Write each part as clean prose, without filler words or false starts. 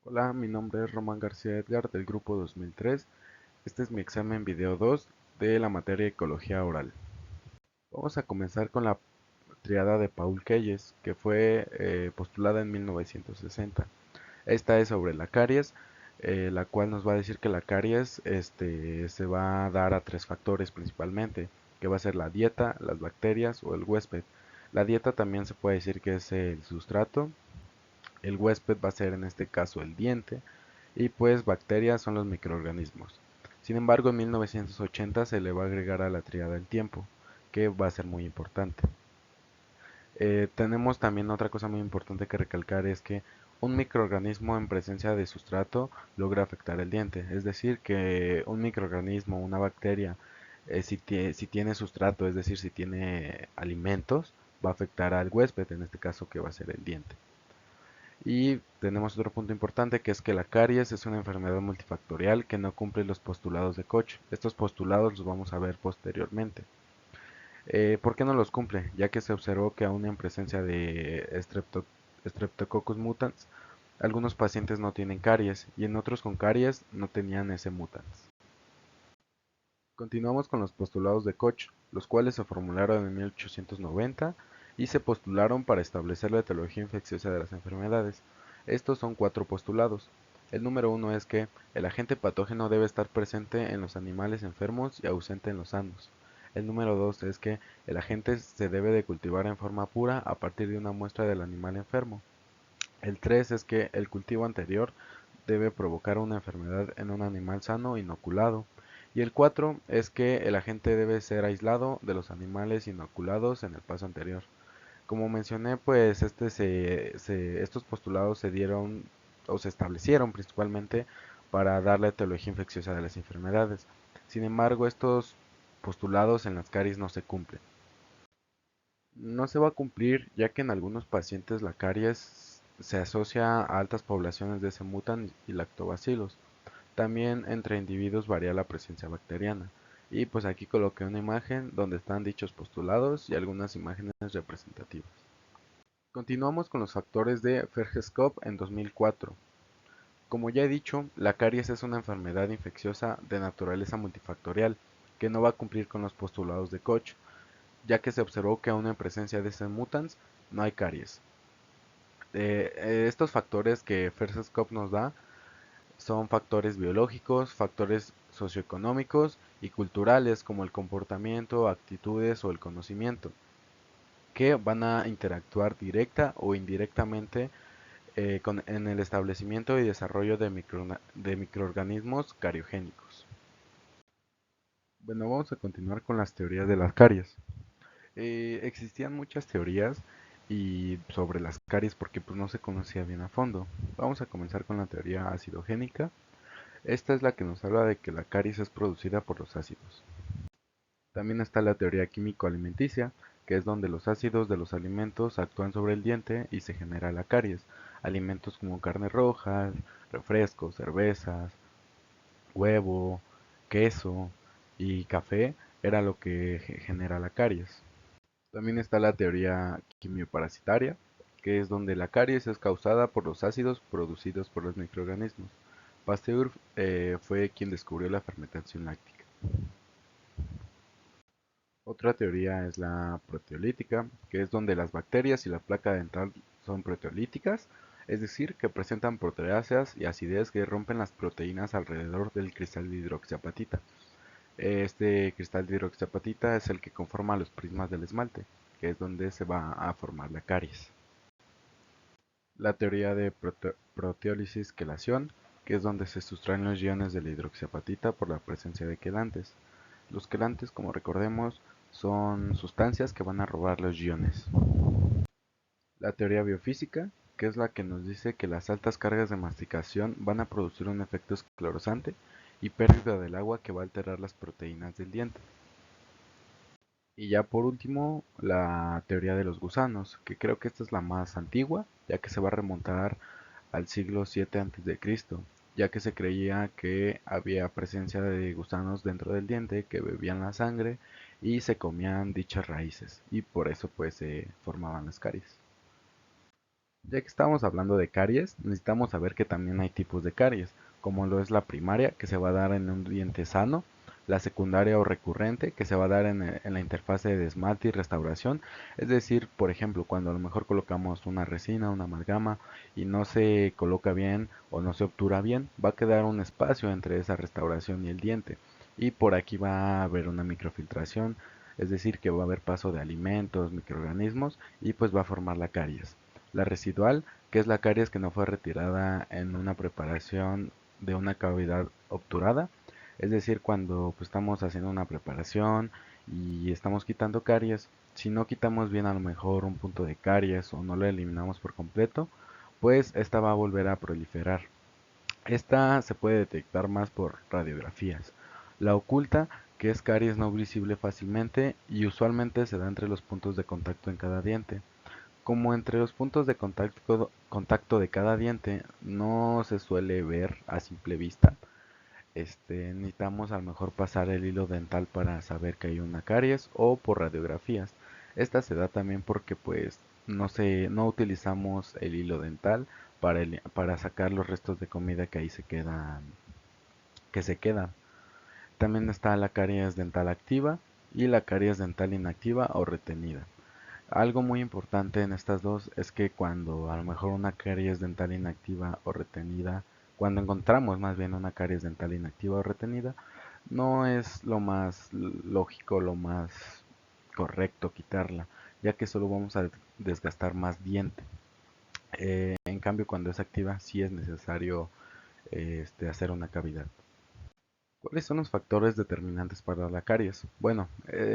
Hola, mi nombre es Román García Edgar del grupo 2003. Este es mi examen video 2 de la materia Ecología Oral. Vamos a comenzar con la triada de Paul Keyes, que fue postulada en 1960. Esta es sobre la caries, la cual nos va a decir que la caries se va a dar a tres factores principalmente, que va a ser la dieta, las bacterias o el huésped. La dieta también se puede decir que es el sustrato, el huésped va a ser en este caso el diente, y pues bacterias son los microorganismos. Sin embargo, en 1980 se le va a agregar a la tríada el tiempo, que va a ser muy importante. Tenemos también otra cosa muy importante que recalcar, es que un microorganismo en presencia de sustrato logra afectar el diente. Es decir, que un microorganismo, una bacteria, si tiene sustrato, es decir, si tiene alimentos, va a afectar al huésped, en este caso que va a ser el diente. Y tenemos otro punto importante, que es que la caries es una enfermedad multifactorial que no cumple los postulados de Koch. Estos postulados los vamos a ver posteriormente. ¿Por qué no los cumple? Ya que se observó que aún en presencia de Streptococcus mutans, algunos pacientes no tienen caries y en otros con caries no tenían ese mutans. Continuamos con los postulados de Koch, los cuales se formularon en 1890 y se postularon para establecer la etiología infecciosa de las enfermedades. Estos son cuatro postulados. El número uno es que el agente patógeno debe estar presente en los animales enfermos y ausente en los sanos. El número dos es que el agente se debe de cultivar en forma pura a partir de una muestra del animal enfermo. El 3 es que el cultivo anterior debe provocar una enfermedad en un animal sano inoculado. Y el 4 es que el agente debe ser aislado de los animales inoculados en el paso anterior. Como mencioné, pues estos postulados se dieron o se establecieron principalmente para dar la etiología infecciosa de las enfermedades. Sin embargo, estos postulados en las caries no se cumplen. No se va a cumplir, ya que en algunos pacientes la caries se asocia a altas poblaciones de ese mutant y lactobacilos. También entre individuos varía la presencia bacteriana. Y pues aquí coloqué una imagen donde están dichos postulados y algunas imágenes representativas. Continuamos con los factores de Ferges-Kopp en 2004. Como ya he dicho, la caries es una enfermedad infecciosa de naturaleza multifactorial que no va a cumplir con los postulados de Koch, ya que se observó que aún en presencia de estos mutants no hay caries. Estos factores que Ferses-Kopp nos da son factores biológicos, factores socioeconómicos y culturales como el comportamiento, actitudes o el conocimiento, que van a interactuar directa o indirectamente en el establecimiento y desarrollo de microorganismos cariogénicos. Bueno, vamos a continuar con las teorías de las caries. Existían muchas teorías y sobre las caries porque pues no se conocía bien a fondo. Vamos a comenzar con la teoría acidogénica. Esta es la que nos habla de que la caries es producida por los ácidos. También está la teoría químico-alimenticia, que es donde los ácidos de los alimentos actúan sobre el diente y se genera la caries. Alimentos como carnes rojas, refrescos, cervezas, huevo, queso y café era lo que genera la caries. También está la teoría quimioparasitaria, que es donde la caries es causada por los ácidos producidos por los microorganismos. Pasteur fue quien descubrió la fermentación láctica. Otra teoría es la proteolítica, que es donde las bacterias y la placa dental son proteolíticas, es decir, que presentan proteáceas y acidez que rompen las proteínas alrededor del cristal de hidroxiapatita. Este cristal de hidroxiapatita es el que conforma los prismas del esmalte, que es donde se va a formar la caries. La teoría de proteólisis quelación, que es donde se sustraen los iones de la hidroxiapatita por la presencia de quelantes. Los quelantes, como recordemos, son sustancias que van a robar los iones. La teoría biofísica, que es la que nos dice que las altas cargas de masticación van a producir un efecto esclerosante y pérdida del agua que va a alterar las proteínas del diente. Y ya por último, la teoría de los gusanos, que creo que esta es la más antigua, ya que se va a remontar al siglo VII a.C., ya que se creía que había presencia de gusanos dentro del diente que bebían la sangre y se comían dichas raíces, y por eso pues se formaban las caries. Ya que estamos hablando de caries, necesitamos saber que también hay tipos de caries, como lo es la primaria, que se va a dar en un diente sano, la secundaria o recurrente, que se va a dar en la interfase de esmalte y restauración, es decir, por ejemplo, cuando a lo mejor colocamos una resina, una amalgama y no se coloca bien o no se obtura bien, va a quedar un espacio entre esa restauración y el diente, y por aquí va a haber una microfiltración, es decir, que va a haber paso de alimentos, microorganismos y pues va a formar la caries. La residual, que es la caries que no fue retirada en una preparación de una cavidad obturada, es decir, cuando pues, estamos haciendo una preparación y estamos quitando caries, si no quitamos bien a lo mejor un punto de caries o no lo eliminamos por completo, pues esta va a volver a proliferar. Esta se puede detectar más por radiografías. La oculta, que es caries no visible fácilmente y usualmente se da entre los puntos de contacto en cada diente. Como entre los puntos de contacto de cada diente no se suele ver a simple vista, necesitamos a lo mejor pasar el hilo dental para saber que hay una caries o por radiografías. Esta se da también porque pues no utilizamos el hilo dental para sacar los restos de comida que ahí se quedan. También está la caries dental activa y la caries dental inactiva o retenida. Algo muy importante en estas dos es que cuando a lo mejor una caries dental inactiva o retenida, cuando encontramos más bien una caries dental inactiva o retenida, no es lo más lógico, lo más correcto quitarla, ya que solo vamos a desgastar más diente. En cambio, cuando es activa, sí es necesario hacer una cavidad. ¿Cuáles son los factores determinantes para la caries? Bueno,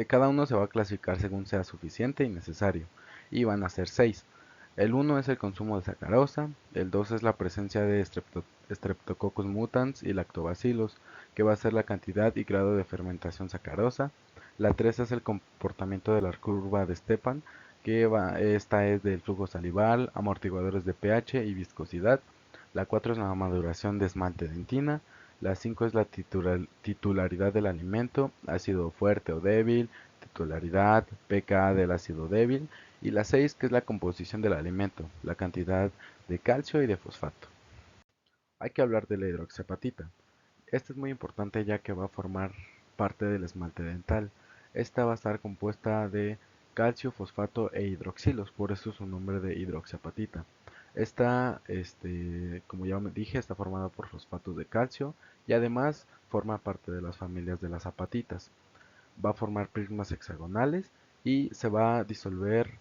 cada uno se va a clasificar según sea suficiente y necesario, y van a ser 6. El uno es el consumo de sacarosa, el 2 es la presencia de Streptococcus mutans y lactobacillus, que va a ser la cantidad y grado de fermentación sacarosa. La 3 es el comportamiento de la curva de Stepan, esta es del flujo salival, amortiguadores de pH y viscosidad. La 4 es la maduración de esmalte dentina. La 5 es la titularidad del alimento, ácido fuerte o débil, titularidad, pKa del ácido débil. Y la 6 que es la composición del alimento, la cantidad de calcio y de fosfato. Hay que hablar de la hidroxiapatita. Esta es muy importante ya que va a formar parte del esmalte dental. Esta va a estar compuesta de calcio, fosfato e hidroxilos, por eso su nombre de hidroxiapatita. Esta, como ya me dije, está formada por fosfatos de calcio y además forma parte de las familias de las apatitas. Va a formar prismas hexagonales y se va a disolver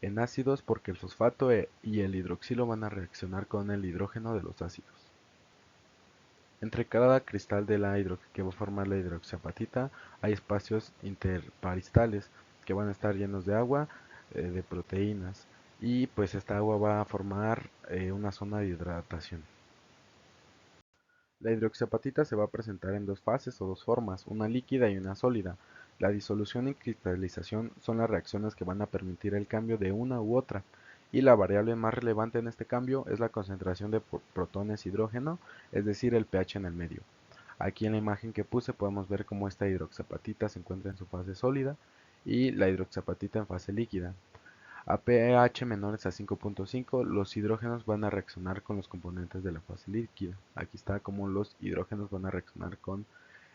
en ácidos porque el fosfato y el hidroxilo van a reaccionar con el hidrógeno de los ácidos. Entre cada cristal de que va a formar la hidroxiapatita hay espacios interparistales que van a estar llenos de agua, de proteínas, y pues esta agua va a formar una zona de hidratación. La hidroxiapatita se va a presentar en dos fases o dos formas, una líquida y una sólida. La disolución y cristalización son las reacciones que van a permitir el cambio de una u otra, y la variable más relevante en este cambio es la concentración de protones hidrógeno, es decir, el pH en el medio. Aquí en la imagen que puse podemos ver cómo esta hidroxiapatita se encuentra en su fase sólida y la hidroxiapatita en fase líquida. A pH menores a 5.5, los hidrógenos van a reaccionar con los componentes de la fase líquida. Aquí está cómo los hidrógenos van a reaccionar con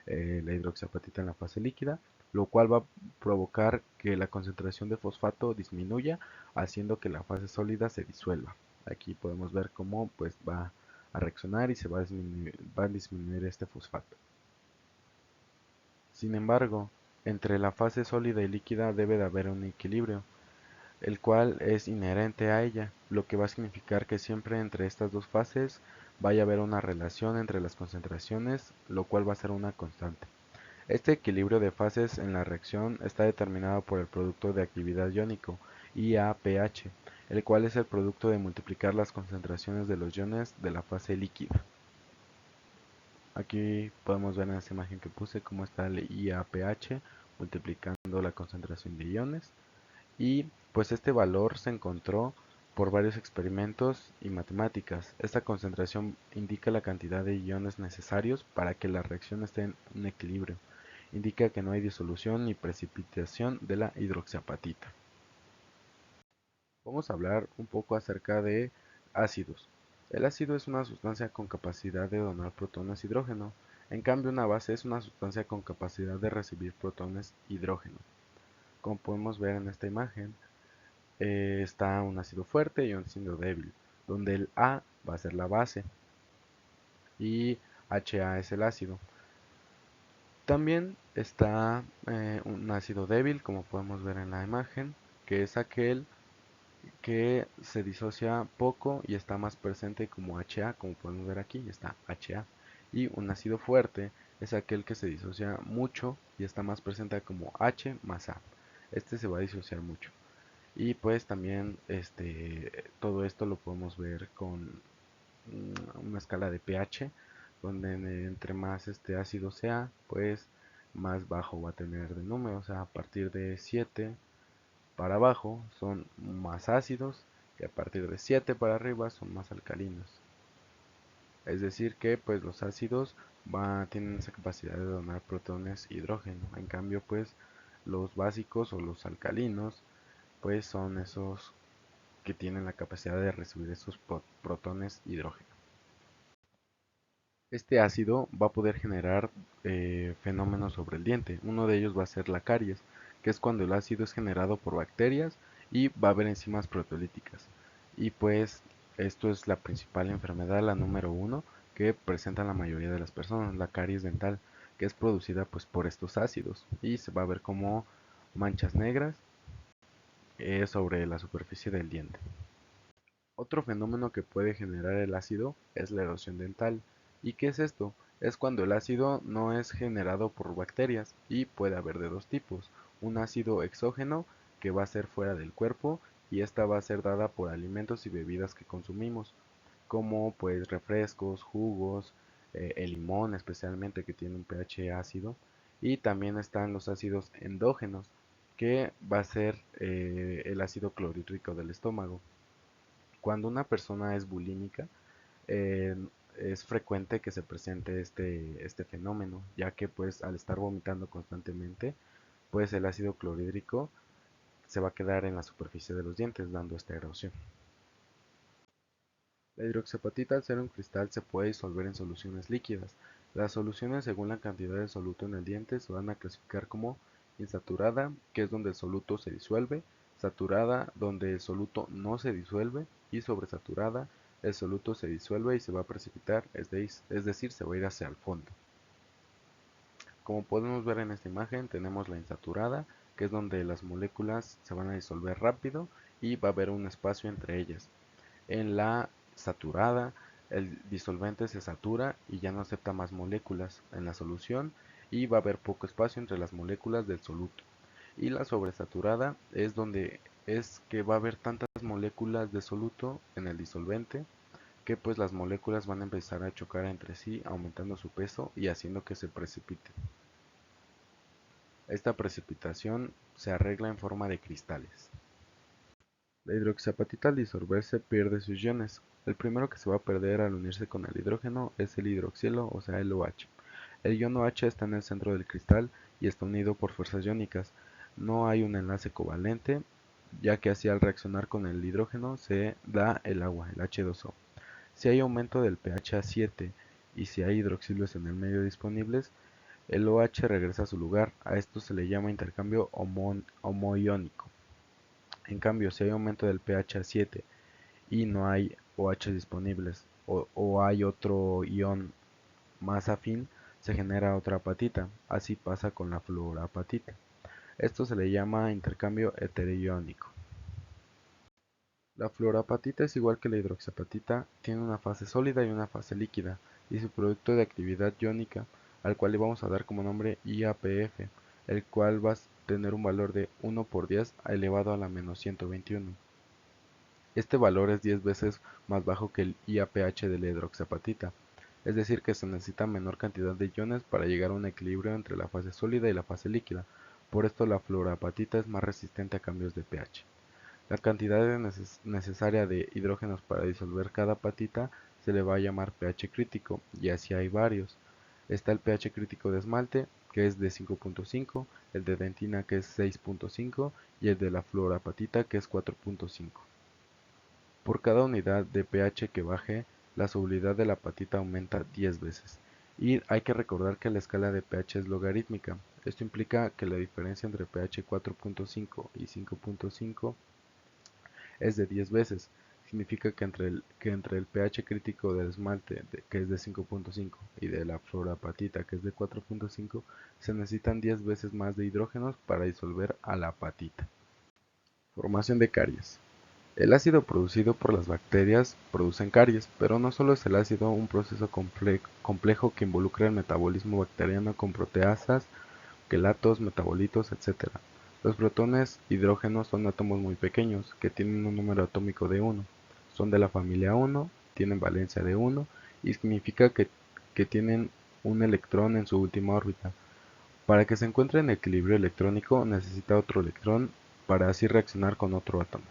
la hidroxiapatita en la fase líquida, lo cual va a provocar que la concentración de fosfato disminuya, haciendo que la fase sólida se disuelva. Aquí podemos ver cómo pues va a reaccionar y se va a disminuir este fosfato. Sin embargo, entre la fase sólida y líquida debe de haber un equilibrio, el cual es inherente a ella, lo que va a significar que siempre entre estas dos fases vaya a haber una relación entre las concentraciones, lo cual va a ser una constante. Este equilibrio de fases en la reacción está determinado por el producto de actividad iónico, IApH, el cual es el producto de multiplicar las concentraciones de los iones de la fase líquida. Aquí podemos ver en esta imagen que puse cómo está el IApH multiplicando la concentración de iones, y pues este valor se encontró por varios experimentos y matemáticas. Esta concentración indica la cantidad de iones necesarios para que la reacción esté en un equilibrio. Indica que no hay disolución ni precipitación de la hidroxiapatita. Vamos a hablar un poco acerca de ácidos. El ácido es una sustancia con capacidad de donar protones hidrógeno. En cambio, una base es una sustancia con capacidad de recibir protones hidrógeno. Como podemos ver en esta imagen, está un ácido fuerte y un ácido débil, donde el A va a ser la base y HA es el ácido. También está un ácido débil, como podemos ver en la imagen, que es aquel que se disocia poco y está más presente como HA, como podemos ver aquí, está HA. Y un ácido fuerte es aquel que se disocia mucho y está más presente como H más A. Este se va a disociar mucho. Y pues también todo esto lo podemos ver con una escala de pH, donde entre más este ácido sea, pues más bajo va a tener de número. O sea, a partir de 7 para abajo son más ácidos y a partir de 7 para arriba son más alcalinos. Es decir que pues los ácidos tienen esa capacidad de donar protones e hidrógeno. En cambio pues los básicos o los alcalinos pues son esos que tienen la capacidad de recibir esos protones e hidrógeno. Este ácido va a poder generar fenómenos sobre el diente. Uno de ellos va a ser la caries, que es cuando el ácido es generado por bacterias y va a haber enzimas proteolíticas. Y pues esto es la principal enfermedad, la número uno, que presentan la mayoría de las personas, la caries dental, que es producida pues por estos ácidos y se va a ver como manchas negras sobre la superficie del diente. Otro fenómeno que puede generar el ácido es la erosión dental. ¿Y qué es esto? Es cuando el ácido no es generado por bacterias y puede haber de dos tipos. Un ácido exógeno que va a ser fuera del cuerpo y esta va a ser dada por alimentos y bebidas que consumimos, como pues refrescos, jugos, el limón especialmente que tiene un pH ácido. Y también están los ácidos endógenos, que va a ser el ácido clorhídrico del estómago. Cuando una persona es bulímica, eh, es frecuente que se presente este fenómeno, ya que pues al estar vomitando constantemente, pues el ácido clorhídrico se va a quedar en la superficie de los dientes, dando esta erosión. La hidroxiapatita, al ser un cristal, se puede disolver en soluciones líquidas. Las soluciones, según la cantidad de soluto en el diente, se van a clasificar como insaturada, que es donde el soluto se disuelve; saturada, donde el soluto no se disuelve; y sobresaturada, el soluto se disuelve y se va a precipitar, es decir, se va a ir hacia el fondo. Como podemos ver en esta imagen, tenemos la insaturada, que es donde las moléculas se van a disolver rápido y va a haber un espacio entre ellas. En la saturada, el disolvente se satura y ya no acepta más moléculas en la solución y va a haber poco espacio entre las moléculas del soluto. Y la sobresaturada es donde es que va a haber tantas moléculas de soluto en el disolvente que pues las moléculas van a empezar a chocar entre sí, aumentando su peso y haciendo que se precipiten. Esta precipitación se arregla en forma de cristales. La hidroxiapatita al disolverse pierde sus iones. El primero que se va a perder al unirse con el hidrógeno es el hidroxilo, o sea el OH. El ion OH está en el centro del cristal y está unido por fuerzas iónicas. No hay un enlace covalente, ya que así al reaccionar con el hidrógeno se da el agua, el H2O. Si hay aumento del pH a 7 y si hay hidroxilos en el medio disponibles, el OH regresa a su lugar. A esto se le llama intercambio homoiónico. En cambio, si hay aumento del pH a 7 y no hay OH disponibles o hay otro ion más afín, se genera otra apatita. Así pasa con la fluorapatita. Esto se le llama intercambio heteroiónico. La fluorapatita es igual que la hidroxiapatita, tiene una fase sólida y una fase líquida, y su producto de actividad iónica, al cual le vamos a dar como nombre IAPF, el cual va a tener un valor de 1 por 10 elevado a la menos 121. Este valor es 10 veces más bajo que el IAPH de la hidroxiapatita, es decir que se necesita menor cantidad de iones para llegar a un equilibrio entre la fase sólida y la fase líquida. Por esto la fluorapatita es más resistente a cambios de pH. La cantidad necesaria de hidrógenos para disolver cada apatita se le va a llamar pH crítico, y así hay varios. Está el pH crítico de esmalte, que es de 5.5, el de dentina, que es 6.5, y el de la fluorapatita, que es 4.5. Por cada unidad de pH que baje, la solubilidad de la apatita aumenta 10 veces. Y hay que recordar que la escala de pH es logarítmica. Esto implica que la diferencia entre pH 4.5 y 5.5 es de 10 veces. Significa que entre el pH crítico del esmalte, que es de 5.5, y de la fluorapatita, que es de 4.5, se necesitan 10 veces más de hidrógenos para disolver a la apatita. Formación de caries. El ácido producido por las bacterias produce caries, pero no solo es el ácido un proceso complejo que involucra el metabolismo bacteriano con proteasas, quelatos, metabolitos, etc. Los protones hidrógenos son átomos muy pequeños, que tienen un número atómico de 1. Son de la familia 1, tienen valencia de 1 y significa que tienen un electrón en su última órbita. Para que se encuentre en equilibrio electrónico necesita otro electrón para así reaccionar con otro átomo.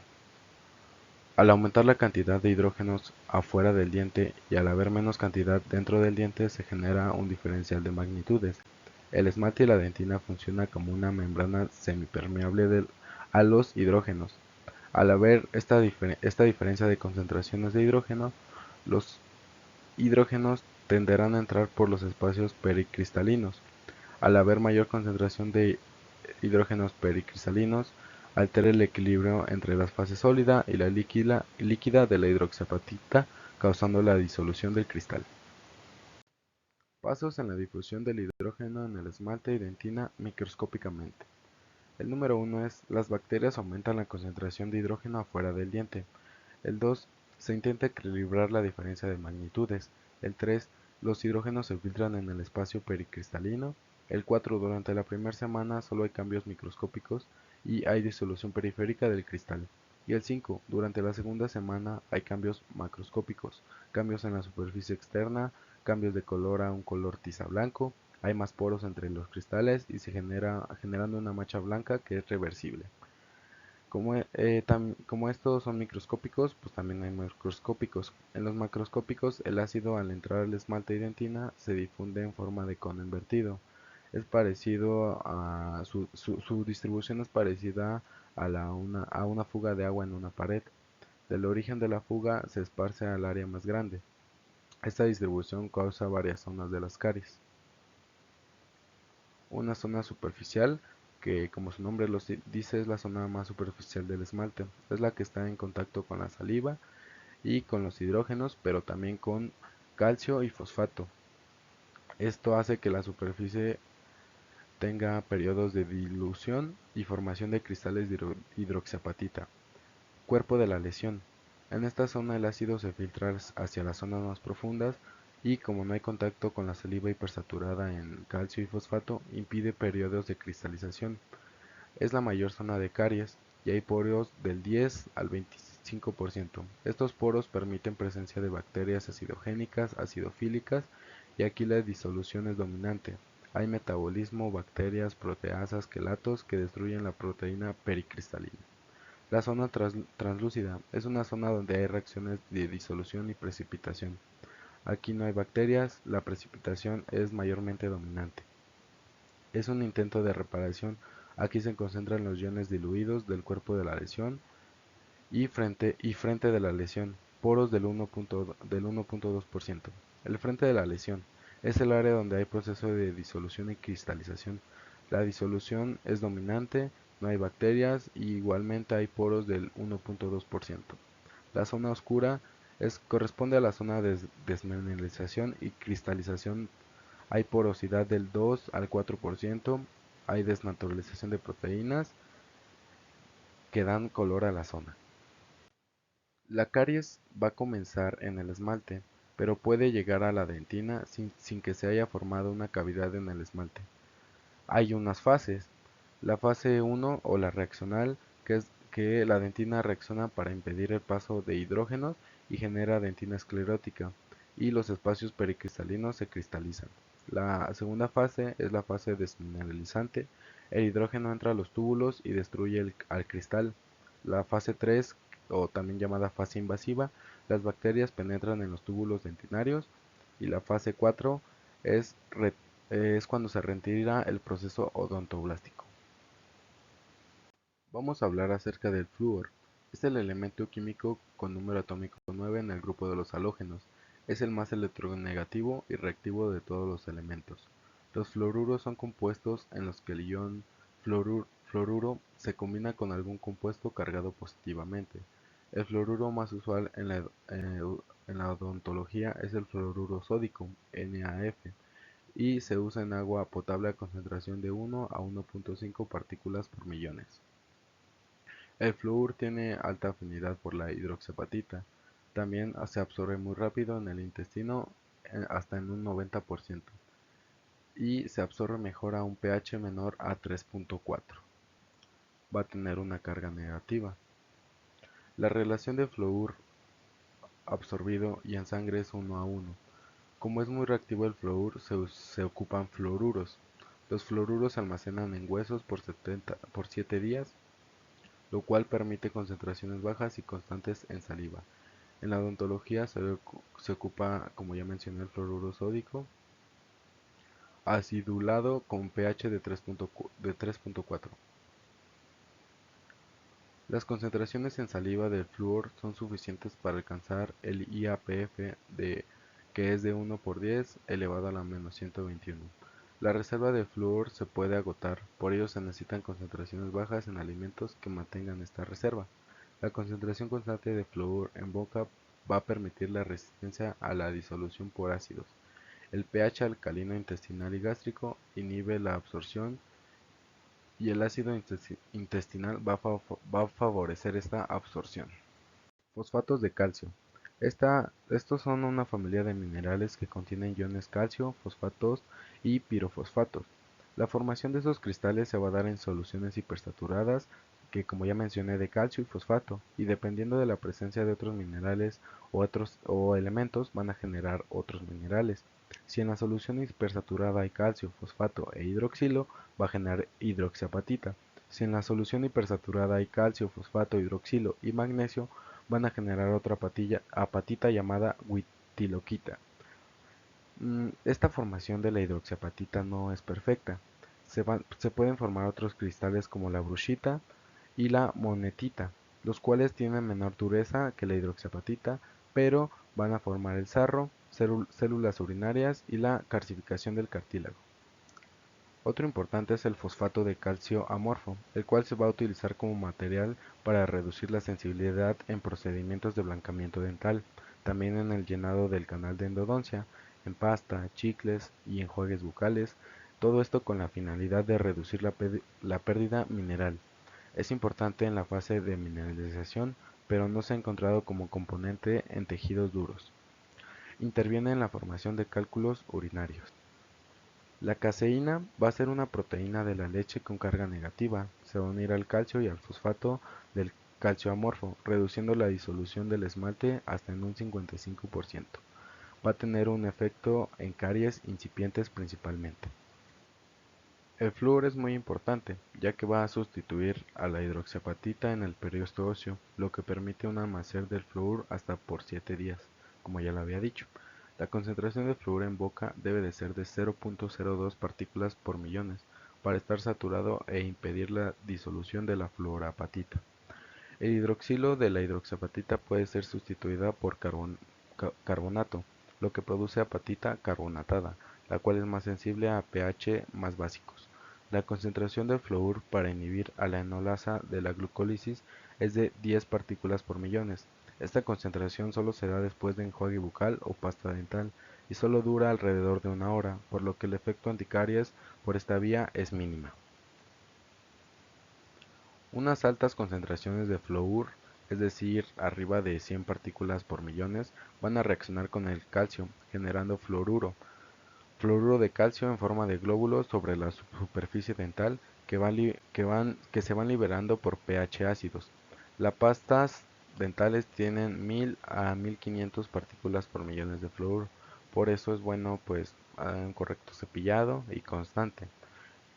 Al aumentar la cantidad de hidrógenos afuera del diente y al haber menos cantidad dentro del diente se genera un diferencial de magnitudes. El esmalte y la dentina funcionan como una membrana semipermeable a los hidrógenos. Al haber esta diferencia de concentraciones de hidrógeno, los hidrógenos tenderán a entrar por los espacios pericristalinos. Al haber mayor concentración de hidrógenos pericristalinos, altera el equilibrio entre la fase sólida y la líquida de la hidroxiapatita, causando la disolución del cristal. Pasos en la difusión del hidrógeno en el esmalte y dentina microscópicamente. El número 1 es: las bacterias aumentan la concentración de hidrógeno afuera del diente. El 2: se intenta equilibrar la diferencia de magnitudes. El 3: los hidrógenos se filtran en el espacio pericristalino. El 4: durante la primera semana solo hay cambios microscópicos y hay disolución periférica del cristal. Y el 5: durante la segunda semana hay cambios macroscópicos, cambios en la superficie externa, cambios de color a un color tiza blanco, hay más poros entre los cristales y se generando una mancha blanca que es reversible. Como estos son microscópicos, pues también hay macroscópicos. En los macroscópicos, el ácido al entrar al esmalte y dentina se difunde en forma de cono invertido. Es parecido a su distribución es parecida a una fuga de agua en una pared. Del origen de la fuga se esparce al área más grande. Esta distribución causa varias zonas de las caries. Una zona superficial, que como su nombre lo dice es la zona más superficial del esmalte. Es la que está en contacto con la saliva y con los hidrógenos, pero también con calcio y fosfato. Esto hace que la superficie tenga periodos de dilución y formación de cristales de hidroxiapatita. Cuerpo de la lesión. En esta zona el ácido se filtra hacia las zonas más profundas y como no hay contacto con la saliva hipersaturada en calcio y fosfato, impide periodos de cristalización. Es la mayor zona de caries y hay poros del 10 al 25%. Estos poros permiten presencia de bacterias acidogénicas, acidofílicas y aquí la disolución es dominante. Hay metabolismo, bacterias, proteasas, quelatos que destruyen la proteína pericristalina. La zona translúcida es una zona donde hay reacciones de disolución y precipitación. Aquí no hay bacterias, la precipitación es mayormente dominante. Es un intento de reparación. Aquí se concentran los iones diluidos del cuerpo de la lesión y frente de la lesión, poros del 1.2%. El frente de la lesión es el área donde hay proceso de disolución y cristalización. La disolución es dominante, no hay bacterias y igualmente hay poros del 1.2%. La zona oscura corresponde a la zona de desmineralización y cristalización. Hay porosidad del 2 al 4%, hay desnaturalización de proteínas que dan color a la zona. La caries va a comenzar en el esmalte, pero puede llegar a la dentina sin que se haya formado una cavidad en el esmalte. Hay unas fases. La fase 1 o la reaccional, que es que la dentina reacciona para impedir el paso de hidrógenos y genera dentina esclerótica, y los espacios pericristalinos se cristalizan. La segunda fase es la fase desmineralizante. El hidrógeno entra a los túbulos y destruye al cristal. La fase 3, o también llamada fase invasiva, las bacterias penetran en los túbulos dentinarios. Y la fase 4 es, es cuando se retira el proceso odontoblástico. Vamos a hablar acerca del flúor. Es el elemento químico con número atómico 9 en el grupo de los halógenos. Es el más electronegativo y reactivo de todos los elementos. Los fluoruros son compuestos en los que el ion fluoruro se combina con algún compuesto cargado positivamente. El fluoruro más usual en la odontología es el fluoruro sódico, NaF, y se usa en agua potable a concentración de 1 a 1.5 partículas por millones. El flúor tiene alta afinidad por la hidroxiapatita. También se absorbe muy rápido en el intestino, hasta en un 90%, y se absorbe mejor a un pH menor a 3.4. Va a tener una carga negativa. La relación de flúor absorbido y en sangre es 1 a 1. Como es muy reactivo el flúor, se ocupan fluoruros. Los fluoruros se almacenan en huesos por 7 días, lo cual permite concentraciones bajas y constantes en saliva. En la odontología se ocupa, como ya mencioné, el fluoruro sódico acidulado con pH de 3.4. Las concentraciones en saliva del flúor son suficientes para alcanzar el IAPF, que es de 1 por 10 elevado a la menos 121. La reserva de flúor se puede agotar, por ello se necesitan concentraciones bajas en alimentos que mantengan esta reserva. La concentración constante de flúor en boca va a permitir la resistencia a la disolución por ácidos. El pH alcalino intestinal y gástrico inhibe la absorción, y el ácido intestinal va a favorecer esta absorción. Fosfatos de calcio. Estos son una familia de minerales que contienen iones calcio, fosfatos y pirofosfatos. La formación de esos cristales se va a dar en soluciones hipersaturadas, que como ya mencioné, de calcio y fosfato, y dependiendo de la presencia de otros minerales o elementos van a generar otros minerales. Si en la solución hipersaturada hay calcio, fosfato e hidroxilo, va a generar hidroxiapatita. Si en la solución hipersaturada hay calcio, fosfato, hidroxilo y magnesio, van a generar otra apatita llamada witiloquita. Esta formación de la hidroxiapatita no es perfecta. Se pueden formar otros cristales como la brushita y la monetita, los cuales tienen menor dureza que la hidroxiapatita, pero van a formar el sarro, células urinarias y la calcificación del cartílago. Otro importante es el fosfato de calcio amorfo, el cual se va a utilizar como material para reducir la sensibilidad en procedimientos de blancamiento dental, también en el llenado del canal de endodoncia, en pasta, chicles y enjuagues bucales, todo esto con la finalidad de reducir la pérdida mineral. Es importante en la fase de mineralización, pero no se ha encontrado como componente en tejidos duros. Interviene en la formación de cálculos urinarios. La caseína va a ser una proteína de la leche con carga negativa. Se va a unir al calcio y al fosfato del calcio amorfo, reduciendo la disolución del esmalte hasta en un 55%. Va a tener un efecto en caries incipientes principalmente. El flúor es muy importante, ya que va a sustituir a la hidroxiapatita en el periosto óseo, lo que permite un almacén del flúor hasta por 7 días, como ya lo había dicho. La concentración de flúor en boca debe de ser de 0.02 partículas por millones para estar saturado e impedir la disolución de la fluorapatita. El hidroxilo de la hidroxiapatita puede ser sustituida por carbonato, lo que produce apatita carbonatada, la cual es más sensible a pH más básicos. La concentración de flúor para inhibir a la enolasa de la glucólisis es de 10 partículas por millones. Esta concentración solo se da después de enjuague bucal o pasta dental y solo dura alrededor de una hora, por lo que el efecto anticaries por esta vía es mínima. Unas altas concentraciones de flúor, es decir, arriba de 100 partículas por millones, van a reaccionar con el calcio, generando fluoruro de calcio en forma de glóbulos sobre la superficie dental que se van liberando por pH ácidos. Las pastas dentales tienen 1000 a 1500 partículas por millones de flúor, por eso es bueno pues un correcto cepillado y constante.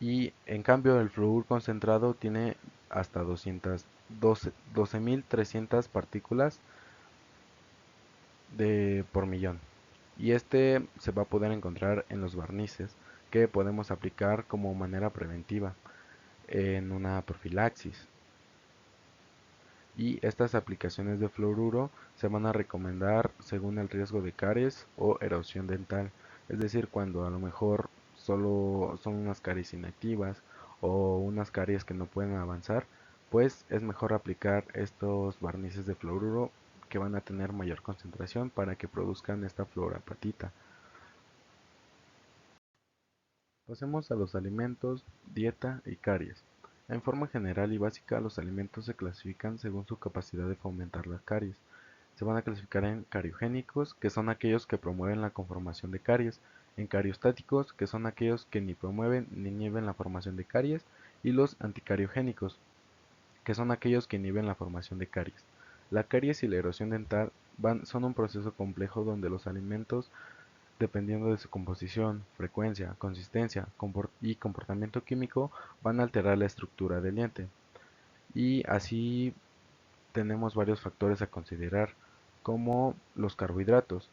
Y en cambio el flúor concentrado tiene hasta 12.300 partículas por millón. Y este se va a poder encontrar en los barnices que podemos aplicar como manera preventiva en una profilaxis. y estas aplicaciones de fluoruro se van a recomendar según el riesgo de caries o erosión dental, es decir, cuando a lo mejor solo son unas caries inactivas o unas caries que no pueden avanzar, pues es mejor aplicar estos barnices de fluoruro que van a tener mayor concentración para que produzcan esta fluorapatita. Pasemos a los alimentos, dieta y caries. En forma general y básica, los alimentos se clasifican según su capacidad de fomentar las caries. Se van a clasificar en cariogénicos, que son aquellos que promueven la conformación de caries, en cariostáticos, que son aquellos que ni promueven ni inhiben la formación de caries, y los anticariogénicos, que son aquellos que inhiben la formación de caries. La caries y la erosión dental son un proceso complejo donde los alimentos, dependiendo de su composición, frecuencia, consistencia y comportamiento químico, van a alterar la estructura del diente. Y así tenemos varios factores a considerar, como los carbohidratos,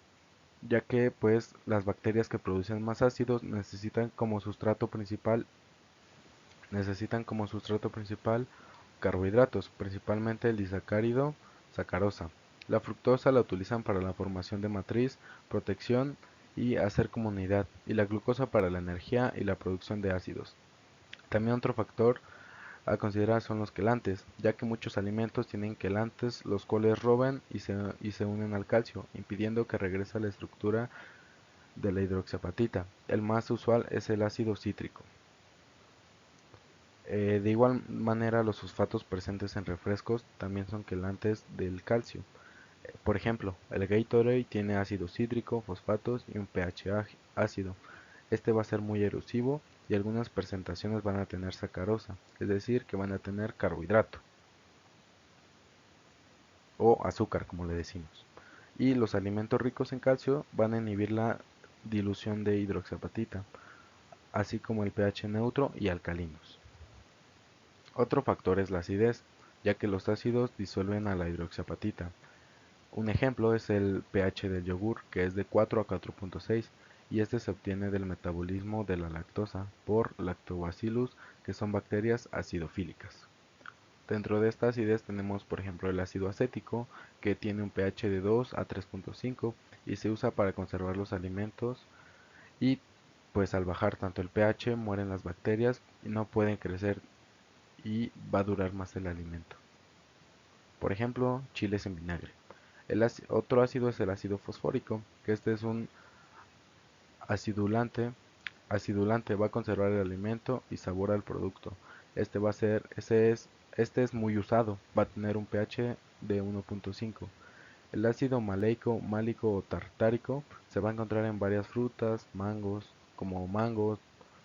ya que pues las bacterias que producen más ácidos necesitan como sustrato principal carbohidratos, principalmente el disacárido sacarosa. La fructosa la utilizan para la formación de matriz, protección y hacer comunidad, y la glucosa para la energía y la producción de ácidos. También otro factor a considerar son los quelantes, ya que muchos alimentos tienen quelantes los cuales roban y se unen al calcio, impidiendo que regrese a la estructura de la hidroxiapatita. El más usual es el ácido cítrico. De igual manera, los fosfatos presentes en refrescos también son quelantes del calcio. Por ejemplo, el Gatorade tiene ácido cítrico, fosfatos y un pH ácido. Este va a ser muy erosivo y algunas presentaciones van a tener sacarosa, es decir, que van a tener carbohidrato o azúcar, como le decimos. Y los alimentos ricos en calcio van a inhibir la dilución de hidroxiapatita, así como el pH neutro y alcalinos. Otro factor es la acidez, ya que los ácidos disuelven a la hidroxiapatita. Un ejemplo es el pH del yogur, que es de 4 a 4.6, y este se obtiene del metabolismo de la lactosa por lactobacillus, que son bacterias acidofílicas. Dentro de esta acidez tenemos por ejemplo el ácido acético, que tiene un pH de 2 a 3.5 y se usa para conservar los alimentos, y pues al bajar tanto el pH mueren las bacterias y no pueden crecer y va a durar más el alimento. Por ejemplo, chiles en vinagre. Otro ácido es el ácido fosfórico, que este es un acidulante. Acidulante va a conservar el alimento y sabor al producto. Este es muy usado, va a tener un pH de 1.5. El ácido maleico, málico o tartárico se va a encontrar en varias frutas, como mangos,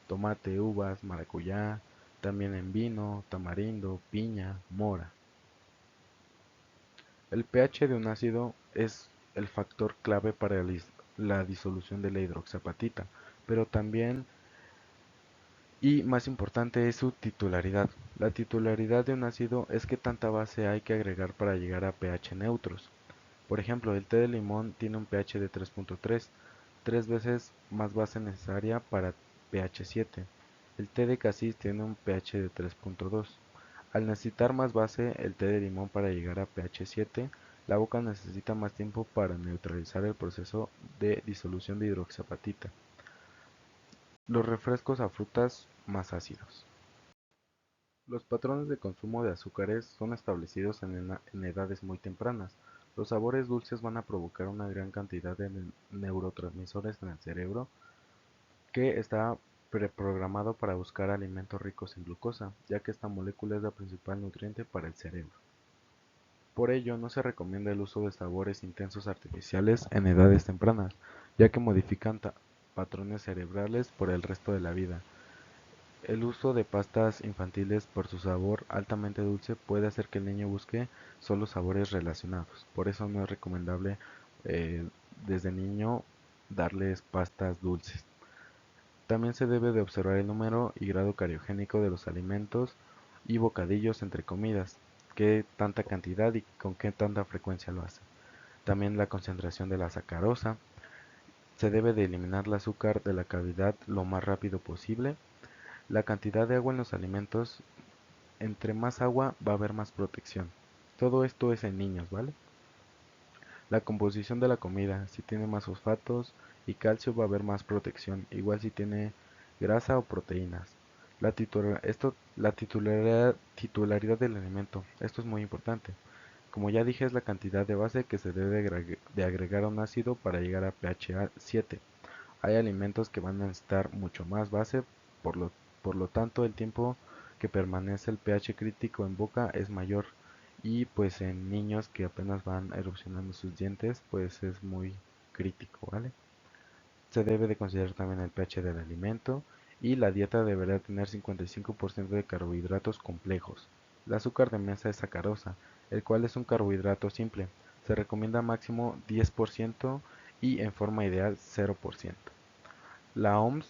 tomate, uvas, maracuyá, también en vino, tamarindo, piña, mora. El pH de un ácido es el factor clave para la disolución de la hidroxiapatita, pero también y más importante es su titularidad. La titularidad de un ácido es que tanta base hay que agregar para llegar a pH neutros. Por ejemplo, el té de limón tiene un pH de 3.3, tres veces más base necesaria para pH 7. El té de casis tiene un pH de 3.2. Al necesitar más base el té de limón para llegar a pH 7, la boca necesita más tiempo para neutralizar el proceso de disolución de hidroxiapatita. Los refrescos a frutas más ácidos. Los patrones de consumo de azúcares son establecidos en edades muy tempranas. Los sabores dulces van a provocar una gran cantidad de neurotransmisores en el cerebro que está preprogramado para buscar alimentos ricos en glucosa, ya que esta molécula es la principal nutriente para el cerebro. Por ello, no se recomienda el uso de sabores intensos artificiales en edades tempranas, ya que modifican patrones cerebrales por el resto de la vida. El uso de pastas infantiles por su sabor altamente dulce puede hacer que el niño busque solo sabores relacionados. Por eso no es recomendable eh, desde niño darles pastas dulces. También se debe de observar el número y grado cariogénico de los alimentos y bocadillos entre comidas, qué tanta cantidad y con qué tanta frecuencia lo hace. También la concentración de la sacarosa. Se debe de eliminar el azúcar de la cavidad lo más rápido posible. La cantidad de agua en los alimentos, entre más agua va a haber más protección. Todo esto es en niños, ¿vale? La composición de la comida, si tiene más fosfatos y calcio va a haber más protección, igual si tiene grasa o proteínas. La titularidad del alimento, esto es muy importante. Como ya dije, es la cantidad de base que se debe de agregar a un ácido para llegar a pH 7. Hay alimentos que van a necesitar mucho más base, por lo, por lo tanto el tiempo que permanece el pH crítico en boca es mayor y pues en niños que apenas van erupcionando sus dientes pues es muy crítico, ¿vale? Se debe de considerar también el pH del alimento y la dieta deberá tener 55% de carbohidratos complejos. El azúcar de mesa es sacarosa, el cual es un carbohidrato simple. Se recomienda máximo 10% y en forma ideal 0%. La OMS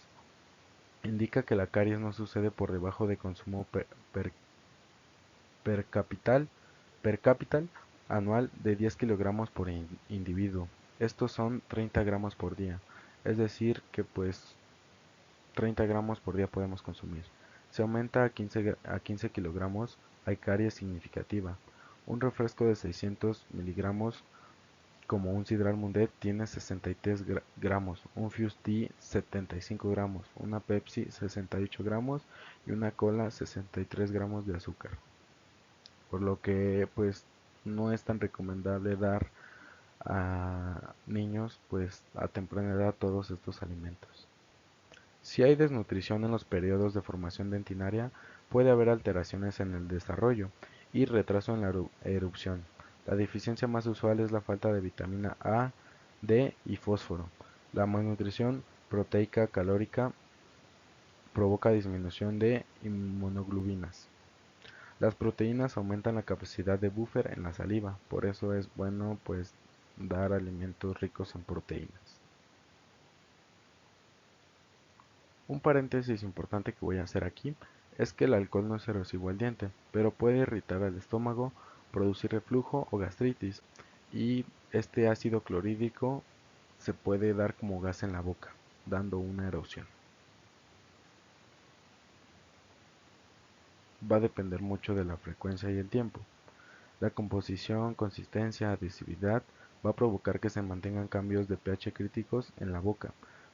indica que la caries no sucede por debajo de consumo per- per capital, per capital anual de 10 kilogramos por individuo. Estos son 30 gramos por día. Es decir, que pues 30 gramos por día podemos consumir. Si aumenta a 15 kilogramos, hay caries significativa. Un refresco de 600 miligramos como un Sidral Mundet tiene 63 gramos, un Fuze Tea 75 gramos, una Pepsi 68 gramos y una cola 63 gramos de azúcar. Por lo que pues no es tan recomendable dar a niños pues a temprana edad todos estos alimentos. Si hay desnutrición en los periodos de formación dentinaria, puede haber alteraciones en el desarrollo y retraso en la erupción. La deficiencia más usual es la falta de vitamina A, D y fósforo. La malnutrición proteica calórica provoca disminución de inmunoglobulinas. Las proteínas aumentan la capacidad de buffer en la saliva, por eso es bueno pues dar alimentos ricos en proteínas. Un paréntesis importante que voy a hacer aquí es que el alcohol no es erosivo al diente, pero puede irritar al estómago, producir reflujo o gastritis, y este ácido clorhídrico se puede dar como gas en la boca, dando una erosión. Va a depender mucho de la frecuencia y el tiempo. La composición, consistencia, adhesividad va a provocar que se mantengan cambios de pH críticos en la boca.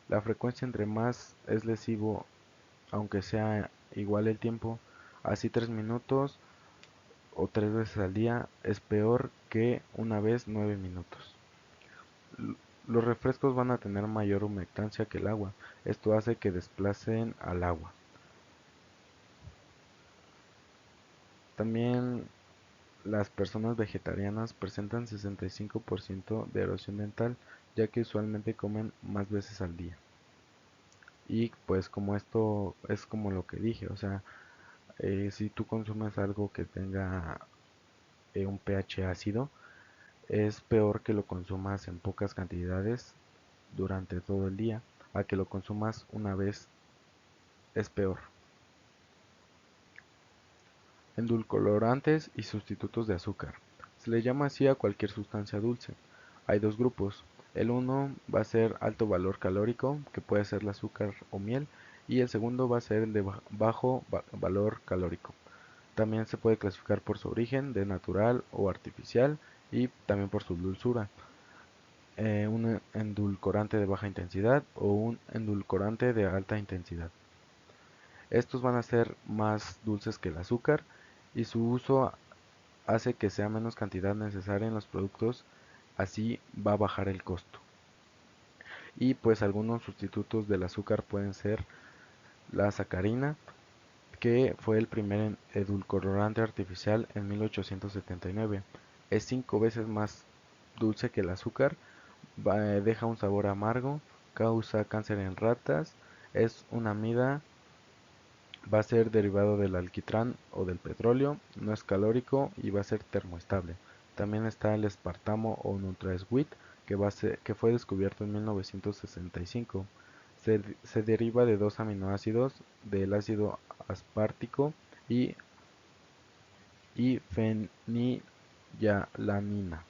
La frecuencia entre más es lesivo, aunque sea igual el tiempo, así 3 minutos o 3 veces al día es peor que una vez 9 minutos. Los refrescos van a tener mayor humectancia que el agua, esto hace que desplacen al agua. También las personas vegetarianas presentan 65% de erosión dental, ya que usualmente comen más veces al día. Y pues como esto es como lo que dije, o sea, si tú consumes algo que tenga un pH ácido, es peor que lo consumas en pocas cantidades durante todo el día, a que lo consumas una vez es peor. Endulcorantes y sustitutos de azúcar. Se le llama así a cualquier sustancia dulce. Hay dos grupos. El uno va a ser alto valor calórico, que puede ser el azúcar o miel, y el segundo va a ser el de bajo valor calórico. También se puede clasificar por su origen, de natural o artificial, y también por su dulzura. Un endulcorante de baja intensidad o un endulcorante de alta intensidad. Estos van a ser más dulces que el azúcar y su uso hace que sea menos cantidad necesaria en los productos, así va a bajar el costo. Y pues algunos sustitutos del azúcar pueden ser la sacarina, que fue el primer edulcorante artificial en 1879. Es 5 veces más dulce que el azúcar, deja un sabor amargo, causa cáncer en ratas, es una amida, va a ser derivado del alquitrán o del petróleo, no es calórico y va a ser termoestable. También está el espartamo o NutraSweet, que fue descubierto en 1965. Se deriva de dos aminoácidos, del ácido aspartico y fenilalanina.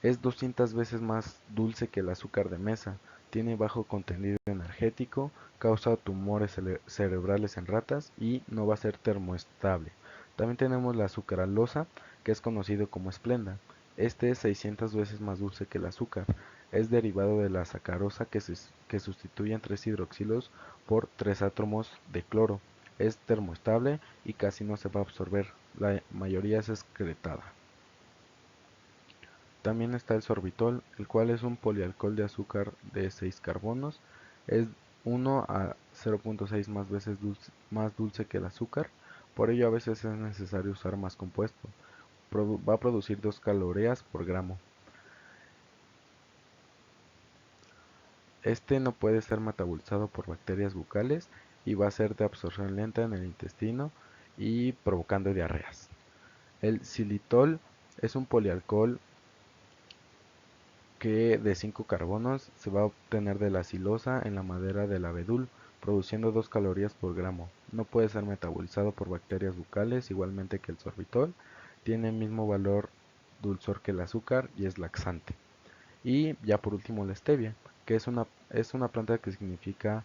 Es 200 veces más dulce que el azúcar de mesa, tiene bajo contenido energético, causa tumores cerebrales en ratas y no va a ser termoestable. También tenemos la sucralosa, que es conocido como esplenda. Este es 600 veces más dulce que el azúcar. Es derivado de la sacarosa que sustituyen 3 hidroxilos por 3 átomos de cloro. Es termoestable y casi no se va a absorber. La mayoría es excretada. También está el sorbitol, el cual es un polialcohol de azúcar de 6 carbonos. Es 1 a 0.6 más veces más dulce que el azúcar. Por ello a veces es necesario usar más compuesto. Va a producir 2 calorías por gramo. Este no puede ser metabolizado por bacterias bucales y va a ser de absorción lenta en el intestino y provocando diarreas. El xilitol es un polialcohol que de 5 carbonos se va a obtener de la silosa en la madera del abedul, produciendo 2 calorías por gramo. No puede ser metabolizado por bacterias bucales, igualmente que el sorbitol. Tiene el mismo valor dulzor que el azúcar y es laxante. Y ya por último la stevia, que es una planta que significa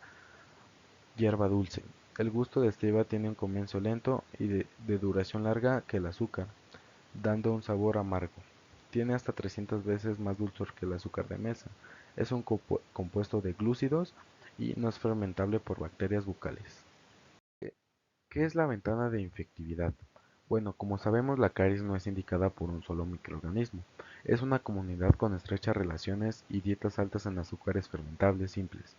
hierba dulce. El gusto de stevia tiene un comienzo lento y de duración larga que el azúcar, dando un sabor amargo. Tiene hasta 300 veces más dulzor que el azúcar de mesa. Es un compuesto de glúcidos y no es fermentable por bacterias bucales. ¿Qué es la ventana de infectividad? Bueno, como sabemos, la caries no es indicada por un solo microorganismo. Es una comunidad con estrechas relaciones y dietas altas en azúcares fermentables simples.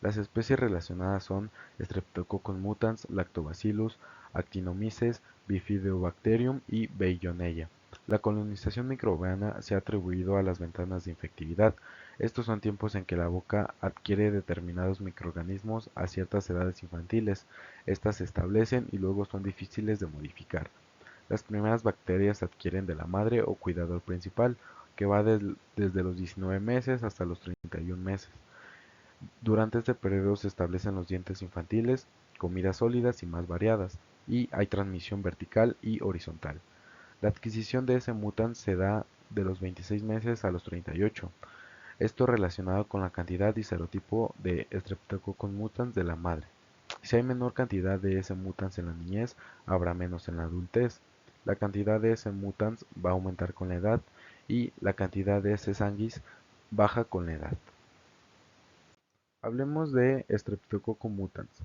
Las especies relacionadas son Streptococcus mutans, Lactobacillus, Actinomyces, Bifidobacterium y Bellonella. La colonización microbiana se ha atribuido a las ventanas de infectividad. Estos son tiempos en que la boca adquiere determinados microorganismos a ciertas edades infantiles. Estas se establecen y luego son difíciles de modificar. Las primeras bacterias se adquieren de la madre o cuidador principal, que va desde los 19 meses hasta los 31 meses. Durante este periodo se establecen los dientes infantiles, comidas sólidas y más variadas, y hay transmisión vertical y horizontal. La adquisición de ese mutans se da de los 26 meses a los 38. Esto relacionado con la cantidad y serotipo de Streptococcus mutans de la madre. Si hay menor cantidad de S. mutans en la niñez, habrá menos en la adultez. La cantidad de S. mutans va a aumentar con la edad y la cantidad de S. sanguis baja con la edad. Hablemos de Streptococcus mutans.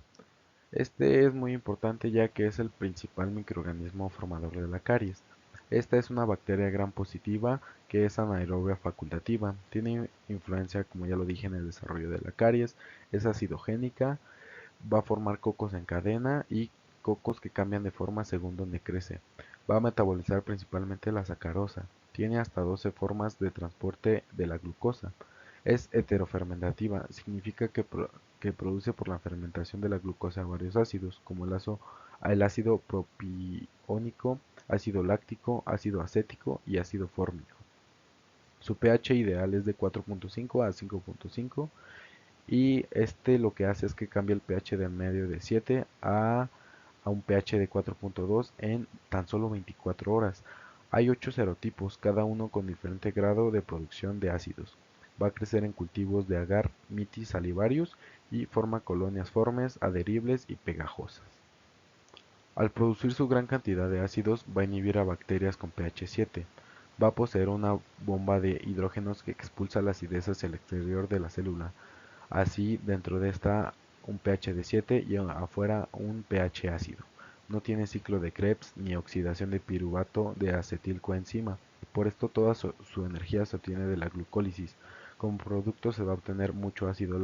Este es muy importante ya que es el principal microorganismo formador de la caries. Esta es una bacteria gram positiva que es anaerobia facultativa. Tiene influencia, como ya lo dije, en el desarrollo de la caries. Es acidogénica, va a formar cocos en cadena y cocos que cambian de forma según donde crece. Va a metabolizar principalmente la sacarosa. Tiene hasta 12 formas de transporte de la glucosa. Es heterofermentativa, significa que produce por la fermentación de la glucosa varios ácidos, como el ácido propiónico, ácido láctico, ácido acético y ácido fórmico. Su pH ideal es de 4.5 a 5.5 y este lo que hace es que cambia el pH del medio de 7 a un pH de 4.2 en tan solo 24 horas. Hay 8 serotipos, cada uno con diferente grado de producción de ácidos. Va a crecer en cultivos de agar mitis salivarius y forma colonias formes, adheribles y pegajosas. Al producir su gran cantidad de ácidos, va a inhibir a bacterias con pH 7. Va a poseer una bomba de hidrógenos que expulsa la acidez hacia el exterior de la célula. Así, dentro de esta un pH de 7 y afuera un pH ácido. No tiene ciclo de Krebs ni oxidación de piruvato de acetilcoenzima. Por esto toda su energía se obtiene de la glucólisis. Como producto se va a obtener mucho ácido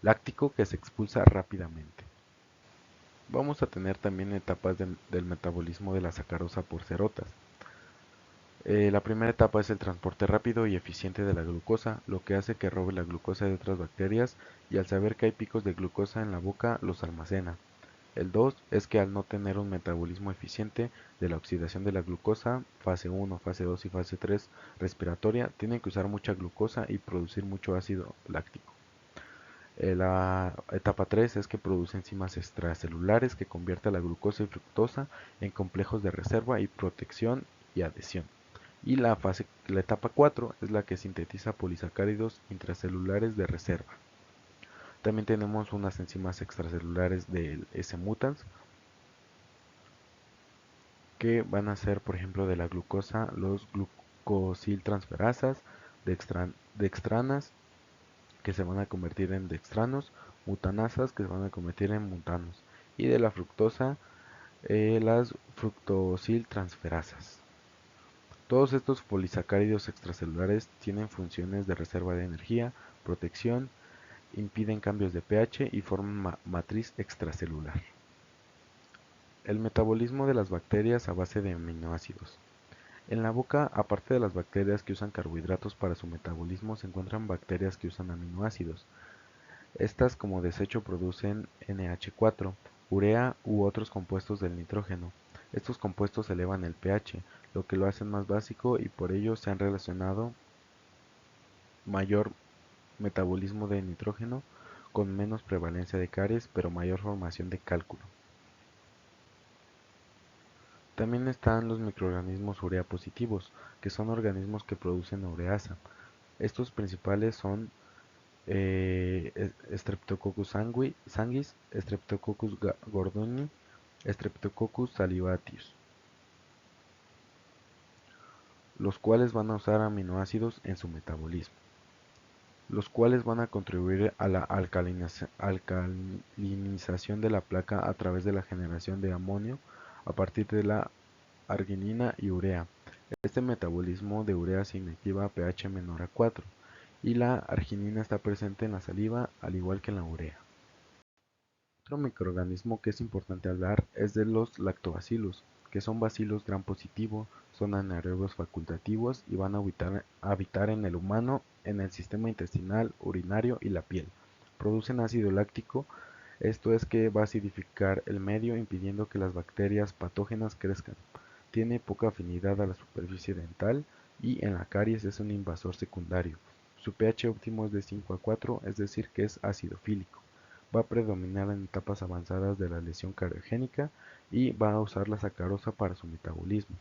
láctico que se expulsa rápidamente. Vamos a tener también etapas del metabolismo de la sacarosa por cerotas. La primera etapa es el transporte rápido y eficiente de la glucosa, lo que hace que robe la glucosa de otras bacterias y al saber que hay picos de glucosa en la boca los almacena. El 2 es que al no tener un metabolismo eficiente de la oxidación de la glucosa, fase 1, fase 2 y fase 3 respiratoria, tiene que usar mucha glucosa y producir mucho ácido láctico. La etapa 3 es que produce enzimas extracelulares que convierten la glucosa y fructosa en complejos de reserva y protección y adhesión. Y la etapa 4 es la que sintetiza polisacáridos intracelulares de reserva. También tenemos unas enzimas extracelulares del S-mutans que van a ser, por ejemplo, de la glucosa, los glucosiltransferasas, dextranas, que se van a convertir en dextranos, mutanasas, que se van a convertir en mutanos, y de la fructosa, las fructosiltransferasas. Todos estos polisacáridos extracelulares tienen funciones de reserva de energía, protección, impiden cambios de pH y forman matriz extracelular. El metabolismo de las bacterias a base de aminoácidos. En la boca, aparte de las bacterias que usan carbohidratos para su metabolismo, se encuentran bacterias que usan aminoácidos. Estas como desecho producen NH4, urea u otros compuestos del nitrógeno. Estos compuestos elevan el pH, lo que lo hacen más básico y por ello se han relacionado mayor metabolismo de nitrógeno con menos prevalencia de caries, pero mayor formación de cálculo. También están los microorganismos urea positivos, que son organismos que producen ureasa. Estos principales son Streptococcus sanguis, Streptococcus gordoni, Streptococcus salivatius, los cuales van a usar aminoácidos en su metabolismo, los cuales van a contribuir a la alcalinización de la placa a través de la generación de amonio a partir de la arginina y urea. Este metabolismo de urea se inactiva a pH menor a 4 y la arginina está presente en la saliva al igual que en la urea. Otro microorganismo que es importante hablar es de los lactobacillus, que son bacilos gram positivo, son anaerobios facultativos y van a habitar en el humano, en el sistema intestinal, urinario y la piel. Producen ácido láctico, esto es que va a acidificar el medio impidiendo que las bacterias patógenas crezcan. Tiene poca afinidad a la superficie dental y en la caries es un invasor secundario. Su pH óptimo es de 5 a 4, es decir que es acidofílico. Va a predominar en etapas avanzadas de la lesión cariogénica y va a usar la sacarosa para su metabolismo.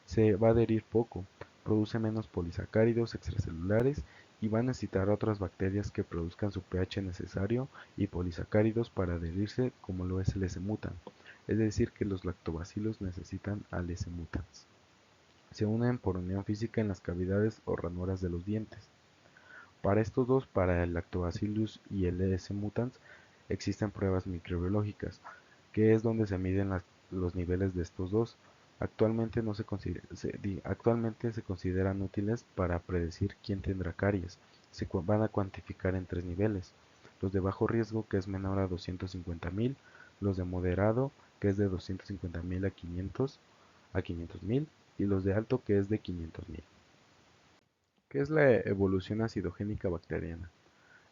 Se va a adherir poco, produce menos polisacáridos extracelulares y va a necesitar otras bacterias que produzcan su pH necesario y polisacáridos para adherirse, como lo es el S-mutans. Es decir que los lactobacilos necesitan al S-mutans. Se unen por unión física en las cavidades o ranuras de los dientes. Para estos dos, para el Lactobacillus y el S-mutans, existen pruebas microbiológicas, que es donde se miden los niveles de estos dos. Actualmente se consideran útiles para predecir quién tendrá caries. Se van a cuantificar en tres niveles: los de bajo riesgo, que es menor a 250.000, los de moderado, que es de 250.000 a 500.000, y los de alto, que es de 500.000. ¿Qué es la evolución acidogénica bacteriana?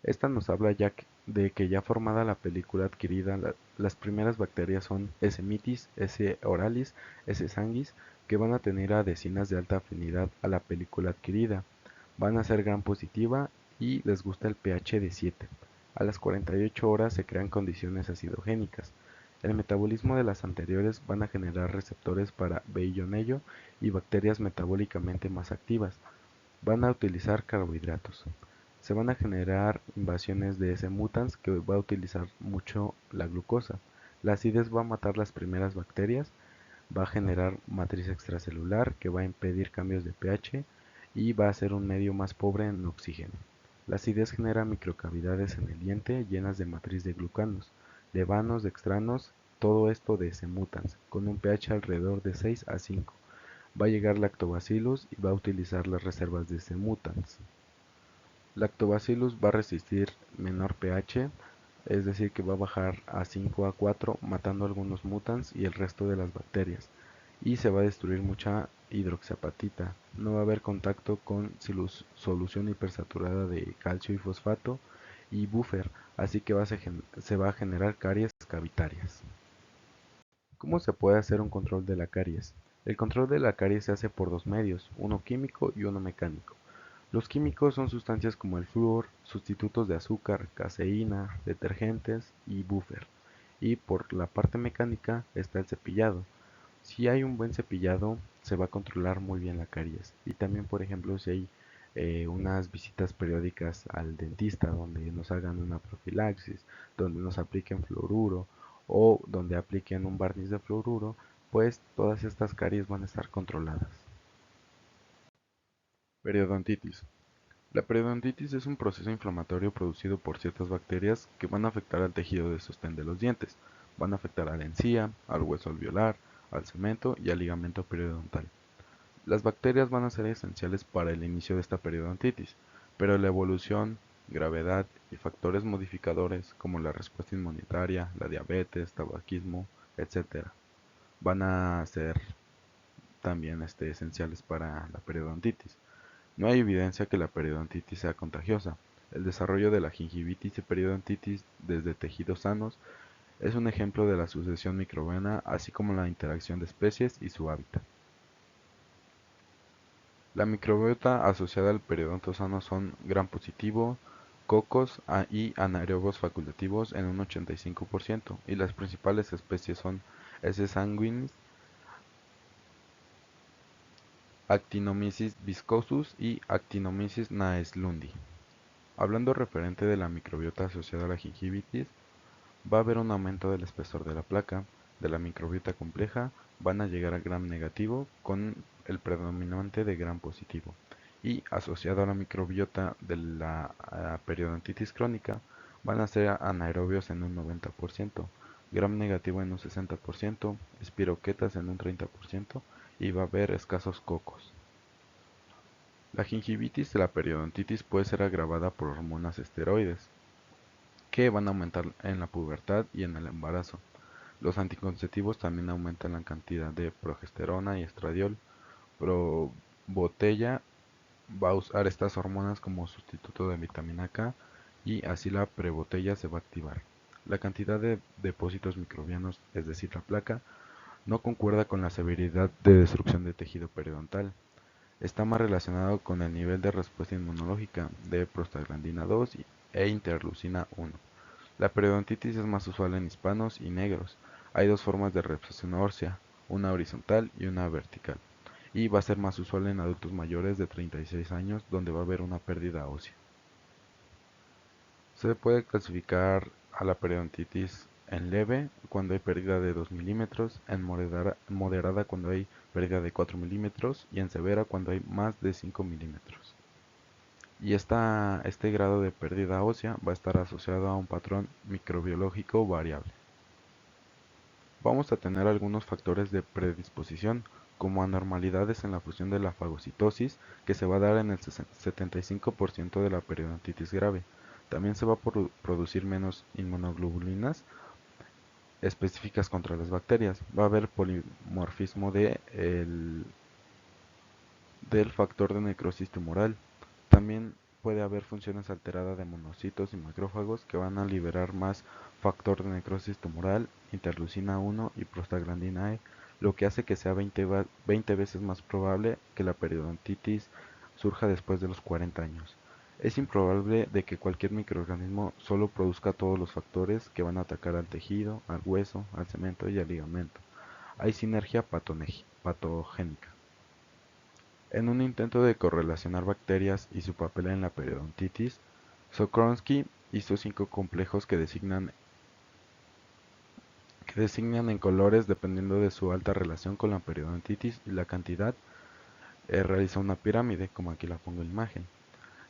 Esta nos habla de que ya formada la película adquirida, las primeras bacterias son S. mitis, S. oralis, S. sanguis, que van a tener adhesinas de alta afinidad a la película adquirida. Van a ser gram positiva y les gusta el pH de 7. A las 48 horas se crean condiciones acidogénicas. El metabolismo de las anteriores van a generar receptores para B-ionello y bacterias metabólicamente más activas. Van a utilizar carbohidratos. Se van a generar invasiones de S-mutans que va a utilizar mucho la glucosa. La acidez va a matar las primeras bacterias, va a generar matriz extracelular que va a impedir cambios de pH y va a ser un medio más pobre en oxígeno. La acidez genera microcavidades en el diente llenas de matriz de glucanos, levanos, dextranos, todo esto de S-mutans, con un pH alrededor de 6 a 5. Va a llegar Lactobacillus y va a utilizar las reservas de S-mutans. Lactobacillus va a resistir menor pH, es decir que va a bajar a 5 a 4 matando algunos mutants y el resto de las bacterias, y se va a destruir mucha hidroxiapatita. No va a haber contacto con solución hipersaturada de calcio y fosfato y buffer, así que se va a generar caries cavitarias. ¿Cómo se puede hacer un control de la caries? El control de la caries se hace por dos medios, uno químico y uno mecánico. Los químicos son sustancias como el flúor, sustitutos de azúcar, caseína, detergentes y buffer. Y por la parte mecánica está el cepillado. Si hay un buen cepillado, se va a controlar muy bien la caries. Y también, por ejemplo, si hay unas visitas periódicas al dentista donde nos hagan una profilaxis, donde nos apliquen fluoruro o donde apliquen un barniz de fluoruro, pues todas estas caries van a estar controladas. Periodontitis. La periodontitis es un proceso inflamatorio producido por ciertas bacterias que van a afectar al tejido de sostén de los dientes. Van a afectar a la encía, al hueso alveolar, al cemento y al ligamento periodontal. Las bacterias van a ser esenciales para el inicio de esta periodontitis, pero la evolución, gravedad y factores modificadores como la respuesta inmunitaria, la diabetes, tabaquismo, etc., van a ser también esenciales para la periodontitis. No hay evidencia que la periodontitis sea contagiosa. El desarrollo de la gingivitis y periodontitis desde tejidos sanos es un ejemplo de la sucesión microbiana, así como la interacción de especies y su hábitat. La microbiota asociada al periodonto sano son gram positivo, cocos y anaerobios facultativos en un 85%, y las principales especies son S. sanguinis, Actinomyces viscosus y Actinomyces naeslundi. Hablando referente de la microbiota asociada a la gingivitis, va a haber un aumento del espesor de la placa. De la microbiota compleja van a llegar a gram negativo con el predominante de gram positivo. Y asociado a la microbiota de la periodontitis crónica van a ser anaerobios en un 90%, gram negativo en un 60%, espiroquetas en un 30% y va a haber escasos cocos. La gingivitis de la periodontitis puede ser agravada por hormonas esteroides, que van a aumentar en la pubertad y en el embarazo. Los anticonceptivos también aumentan la cantidad de progesterona y estradiol. Probotella va a usar estas hormonas como sustituto de vitamina K y así la prebotella se va a activar. La cantidad de depósitos microbianos, es decir, la placa, no concuerda con la severidad de destrucción de tejido periodontal. Está más relacionado con el nivel de respuesta inmunológica de prostaglandina 2 e interleucina 1. La periodontitis es más usual en hispanos y negros. Hay dos formas de reabsorción ósea, una horizontal y una vertical. Y va a ser más usual en adultos mayores de 36 años, donde va a haber una pérdida ósea. Se puede clasificar a la periodontitis en leve cuando hay pérdida de 2 milímetros, en moderada cuando hay pérdida de 4 milímetros y en severa cuando hay más de 5 milímetros. Y este grado de pérdida ósea va a estar asociado a un patrón microbiológico variable. Vamos a tener algunos factores de predisposición, como anormalidades en la función de la fagocitosis, que se va a dar en el 75% de la periodontitis grave. También se va a producir menos inmunoglobulinas específicas contra las bacterias. Va a haber polimorfismo del factor de necrosis tumoral. También puede haber funciones alteradas de monocitos y macrófagos que van a liberar más factor de necrosis tumoral, interleucina 1 y prostaglandina E, lo que hace que sea 20 veces más probable que la periodontitis surja después de los 40 años. Es improbable de que cualquier microorganismo solo produzca todos los factores que van a atacar al tejido, al hueso, al cemento y al ligamento. Hay sinergia patogénica. En un intento de correlacionar bacterias y su papel en la periodontitis, Sokronski hizo 5 complejos que designan en colores dependiendo de su alta relación con la periodontitis y la cantidad. Realiza una pirámide, como aquí la pongo en imagen.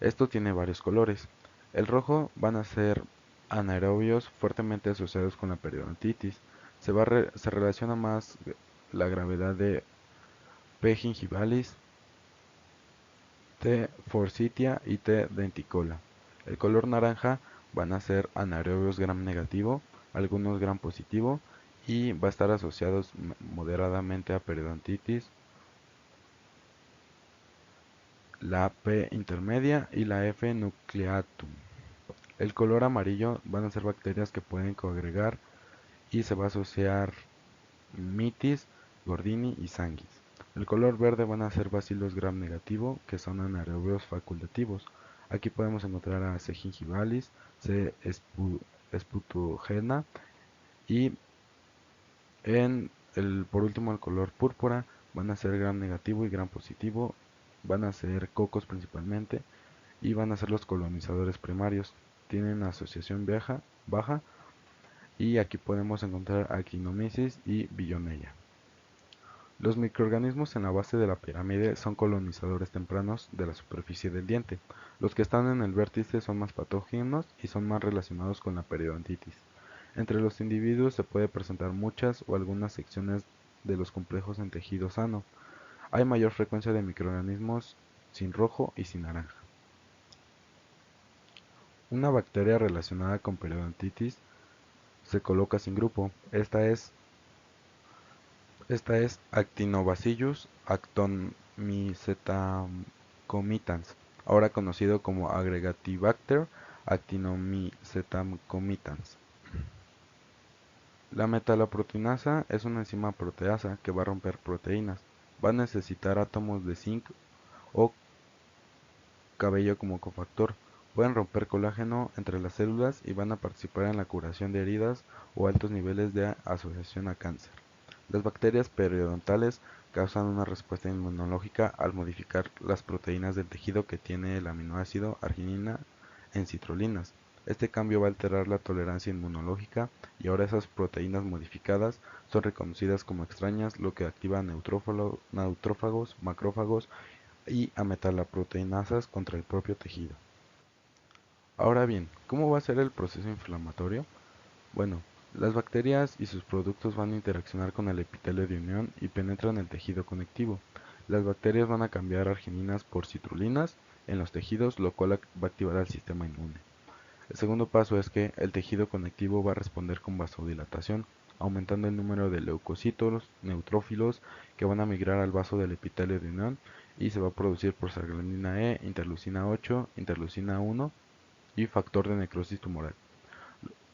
Esto tiene varios colores. El rojo van a ser anaerobios fuertemente asociados con la periodontitis. Se relaciona más la gravedad de P. gingivalis, T. forsythia y T. denticola. El color naranja van a ser anaerobios gram negativo, algunos gram positivo y va a estar asociados moderadamente a periodontitis, la P intermedia y la F nucleatum. El color amarillo van a ser bacterias que pueden coagregar y se va a asociar mitis, gordini y sanguis. El color verde van a ser bacilos gram negativo, que son anaerobios facultativos. Aquí podemos encontrar a C. gingivalis, C. sputogena y por último el color púrpura van a ser gram negativo y gram positivo, van a ser cocos principalmente y van a ser los colonizadores primarios. Tienen asociación baja y aquí podemos encontrar Actinomyces y Billonella. Los microorganismos en la base de la pirámide son colonizadores tempranos de la superficie del diente. Los que están en el vértice son más patógenos y son más relacionados con la periodontitis. Entre los individuos se puede presentar muchas o algunas secciones de los complejos en tejido sano. Hay mayor frecuencia de microorganismos sin rojo y sin naranja. Una bacteria relacionada con periodontitis se coloca sin grupo. Esta es Actinobacillus actinomycetamcomitans, ahora conocido como Aggregatibacter actinomycetamcomitans. La metaloproteinasa es una enzima proteasa que va a romper proteínas. Va a necesitar átomos de zinc o cabello como cofactor. Pueden romper colágeno entre las células y van a participar en la curación de heridas o altos niveles de asociación a cáncer. Las bacterias periodontales causan una respuesta inmunológica al modificar las proteínas del tejido que tiene el aminoácido arginina en citrullinas. Este cambio va a alterar la tolerancia inmunológica y ahora esas proteínas modificadas son reconocidas como extrañas, lo que activa neutrófagos, macrófagos y ametaloproteinasas contra el propio tejido. Ahora bien, ¿cómo va a ser el proceso inflamatorio? Bueno, las bacterias y sus productos van a interaccionar con el epitelio de unión y penetran el tejido conectivo. Las bacterias van a cambiar argininas por citrulinas en los tejidos, lo cual va a activar el sistema inmune. El segundo paso es que el tejido conectivo va a responder con vasodilatación, aumentando el número de leucocitos, neutrófilos, que van a migrar al vaso del epitelio de unión y se va a producir prostaglandina E, interleucina 8, interleucina 1 y factor de necrosis tumoral.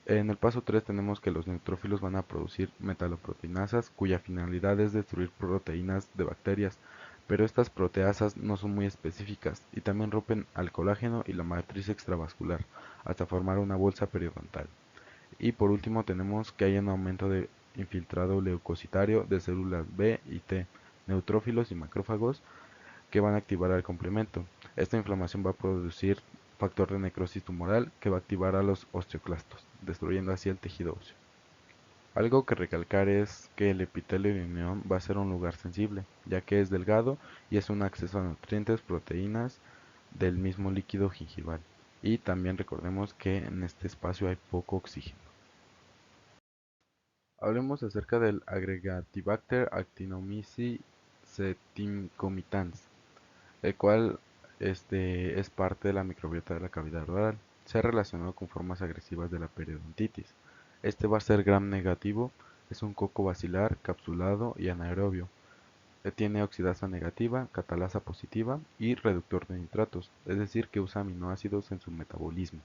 En el paso 3 tenemos que los neutrófilos van a producir metaloproteinasas, cuya finalidad es destruir proteínas de bacterias, pero estas proteasas no son muy específicas y también rompen al colágeno y la matriz extravascular hasta formar una bolsa periodontal. Y por último tenemos que hay un aumento de infiltrado leucocitario de células B y T, neutrófilos y macrófagos que van a activar el complemento. Esta inflamación va a producir factor de necrosis tumoral que va a activar a los osteoclastos, destruyendo así el tejido óseo. Algo que recalcar es que el epitelio de unión va a ser un lugar sensible, ya que es delgado y es un acceso a nutrientes, proteínas del mismo líquido gingival. Y también recordemos que en este espacio hay poco oxígeno. Hablemos acerca del Aggregatibacter actinomycetamcomitans, el cual es parte de la microbiota de la cavidad oral. Se ha relacionado con formas agresivas de la periodontitis. Este va a ser gram negativo, es un coco bacilar, capsulado y anaerobio. Tiene oxidasa negativa, catalasa positiva y reductor de nitratos, es decir, que usa aminoácidos en su metabolismo.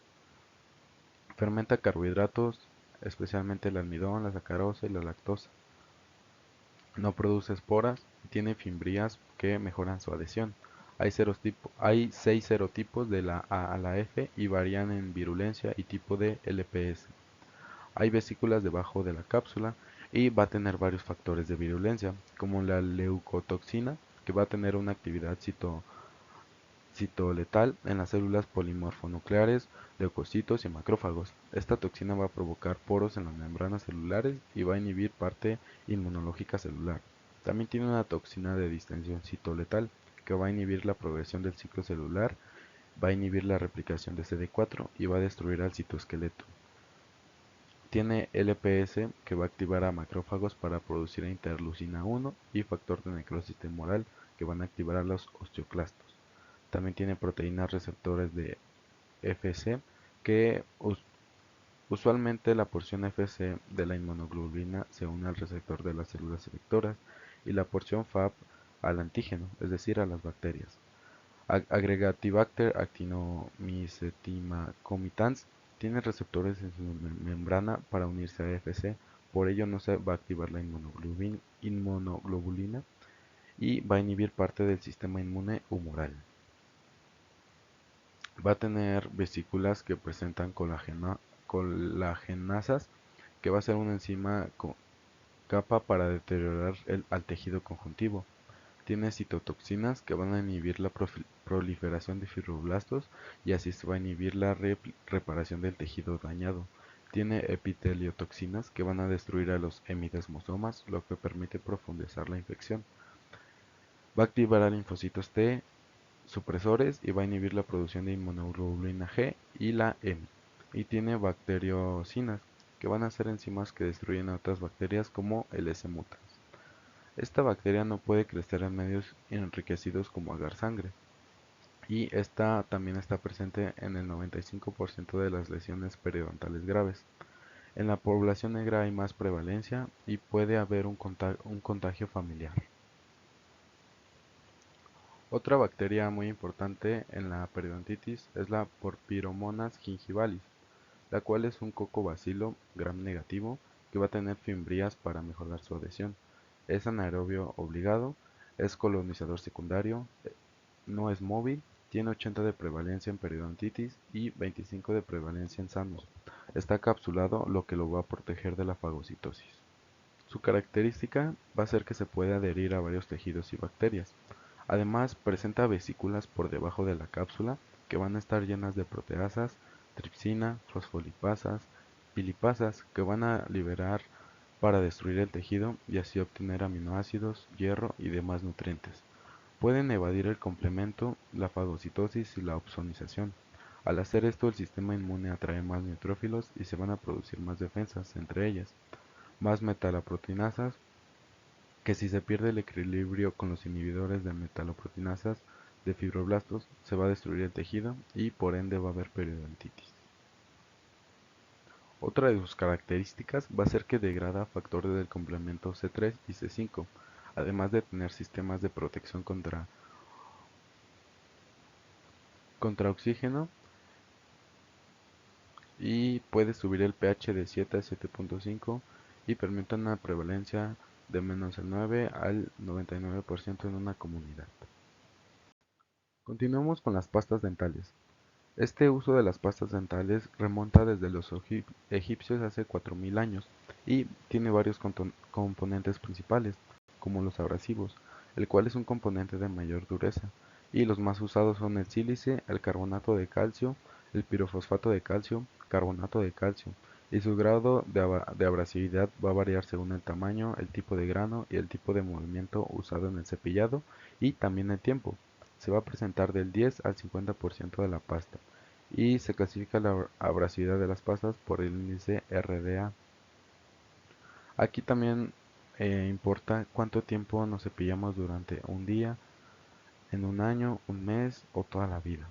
Fermenta carbohidratos, especialmente el almidón, la sacarosa y la lactosa. No produce esporas y tiene fimbrias que mejoran su adhesión. Hay 6 serotipos de la A a la F y varían en virulencia y tipo de LPS. Hay vesículas debajo de la cápsula y va a tener varios factores de virulencia, como la leucotoxina, que va a tener una actividad citoletal en las células polimorfonucleares, leucocitos y macrófagos. Esta toxina va a provocar poros en las membranas celulares y va a inhibir parte inmunológica celular. También tiene una toxina de distensión citoletal que va a inhibir la progresión del ciclo celular, va a inhibir la replicación de CD4 y va a destruir al citoesqueleto. Tiene LPS que va a activar a macrófagos para producir interleucina 1 y factor de necrosis tumoral que van a activar a los osteoclastos. También tiene proteínas receptores de Fc que usualmente la porción Fc de la inmunoglobulina se une al receptor de las células efectoras y la porción Fab al antígeno, es decir, a las bacterias. Aggregatibacter actinomycetamcomitans tiene receptores en su membrana para unirse a Fc, por ello no se va a activar la inmunoglobulina y va a inhibir parte del sistema inmune humoral. Va a tener vesículas que presentan colagenasas, que va a ser una enzima capa para deteriorar al tejido conjuntivo. Tiene citotoxinas que van a inhibir la proliferación de fibroblastos y así se va a inhibir la reparación del tejido dañado. Tiene epiteliotoxinas que van a destruir a los hemidesmosomas, lo que permite profundizar la infección. Va a activar a linfocitos T supresores y va a inhibir la producción de inmunoglobulina G y la M. Y tiene bacteriocinas, que van a ser enzimas que destruyen a otras bacterias como el S. mutans. Esta bacteria no puede crecer en medios enriquecidos como agar sangre, y esta también está presente en el 95% de las lesiones periodontales graves. En la población negra hay más prevalencia y puede haber un contagio familiar. Otra bacteria muy importante en la periodontitis es la Porphyromonas gingivalis, la cual es un cocobacilo gram negativo que va a tener fimbrías para mejorar su adhesión. Es anaerobio obligado, es colonizador secundario, no es móvil, tiene 80 de prevalencia en periodontitis y 25 de prevalencia en sanos. Está capsulado, lo que lo va a proteger de la fagocitosis. Su característica va a ser que se puede adherir a varios tejidos y bacterias. Además, presenta vesículas por debajo de la cápsula que van a estar llenas de proteasas, tripsina, fosfolipasas y lipasas que van a liberar para destruir el tejido y así obtener aminoácidos, hierro y demás nutrientes. Pueden evadir el complemento, la fagocitosis y la opsonización. Al hacer esto, el sistema inmune atrae más neutrófilos y se van a producir más defensas, entre ellas más metaloproteinasas, que si se pierde el equilibrio con los inhibidores de metaloproteinasas de fibroblastos, se va a destruir el tejido y por ende va a haber periodontitis. Otra de sus características va a ser que degrada factores del complemento C3 y C5, además de tener sistemas de protección contra oxígeno, y puede subir el pH de 7 a 7.5 y permite una prevalencia de menos el 9 al 99% en una comunidad. Continuamos con las pastas dentales. Este uso de las pastas dentales remonta desde los egipcios hace 4000 años y tiene varios componentes principales, como los abrasivos, el cual es un componente de mayor dureza, y los más usados son el sílice, el carbonato de calcio, el pirofosfato de calcio, carbonato de calcio, y su grado de abrasividad va a variar según el tamaño, el tipo de grano y el tipo de movimiento usado en el cepillado y también el tiempo. Se va a presentar del 10 al 50% de la pasta y se clasifica la abrasividad de las pastas por el índice RDA. Aquí también importa cuánto tiempo nos cepillamos durante un día, en un año, un mes o toda la vida.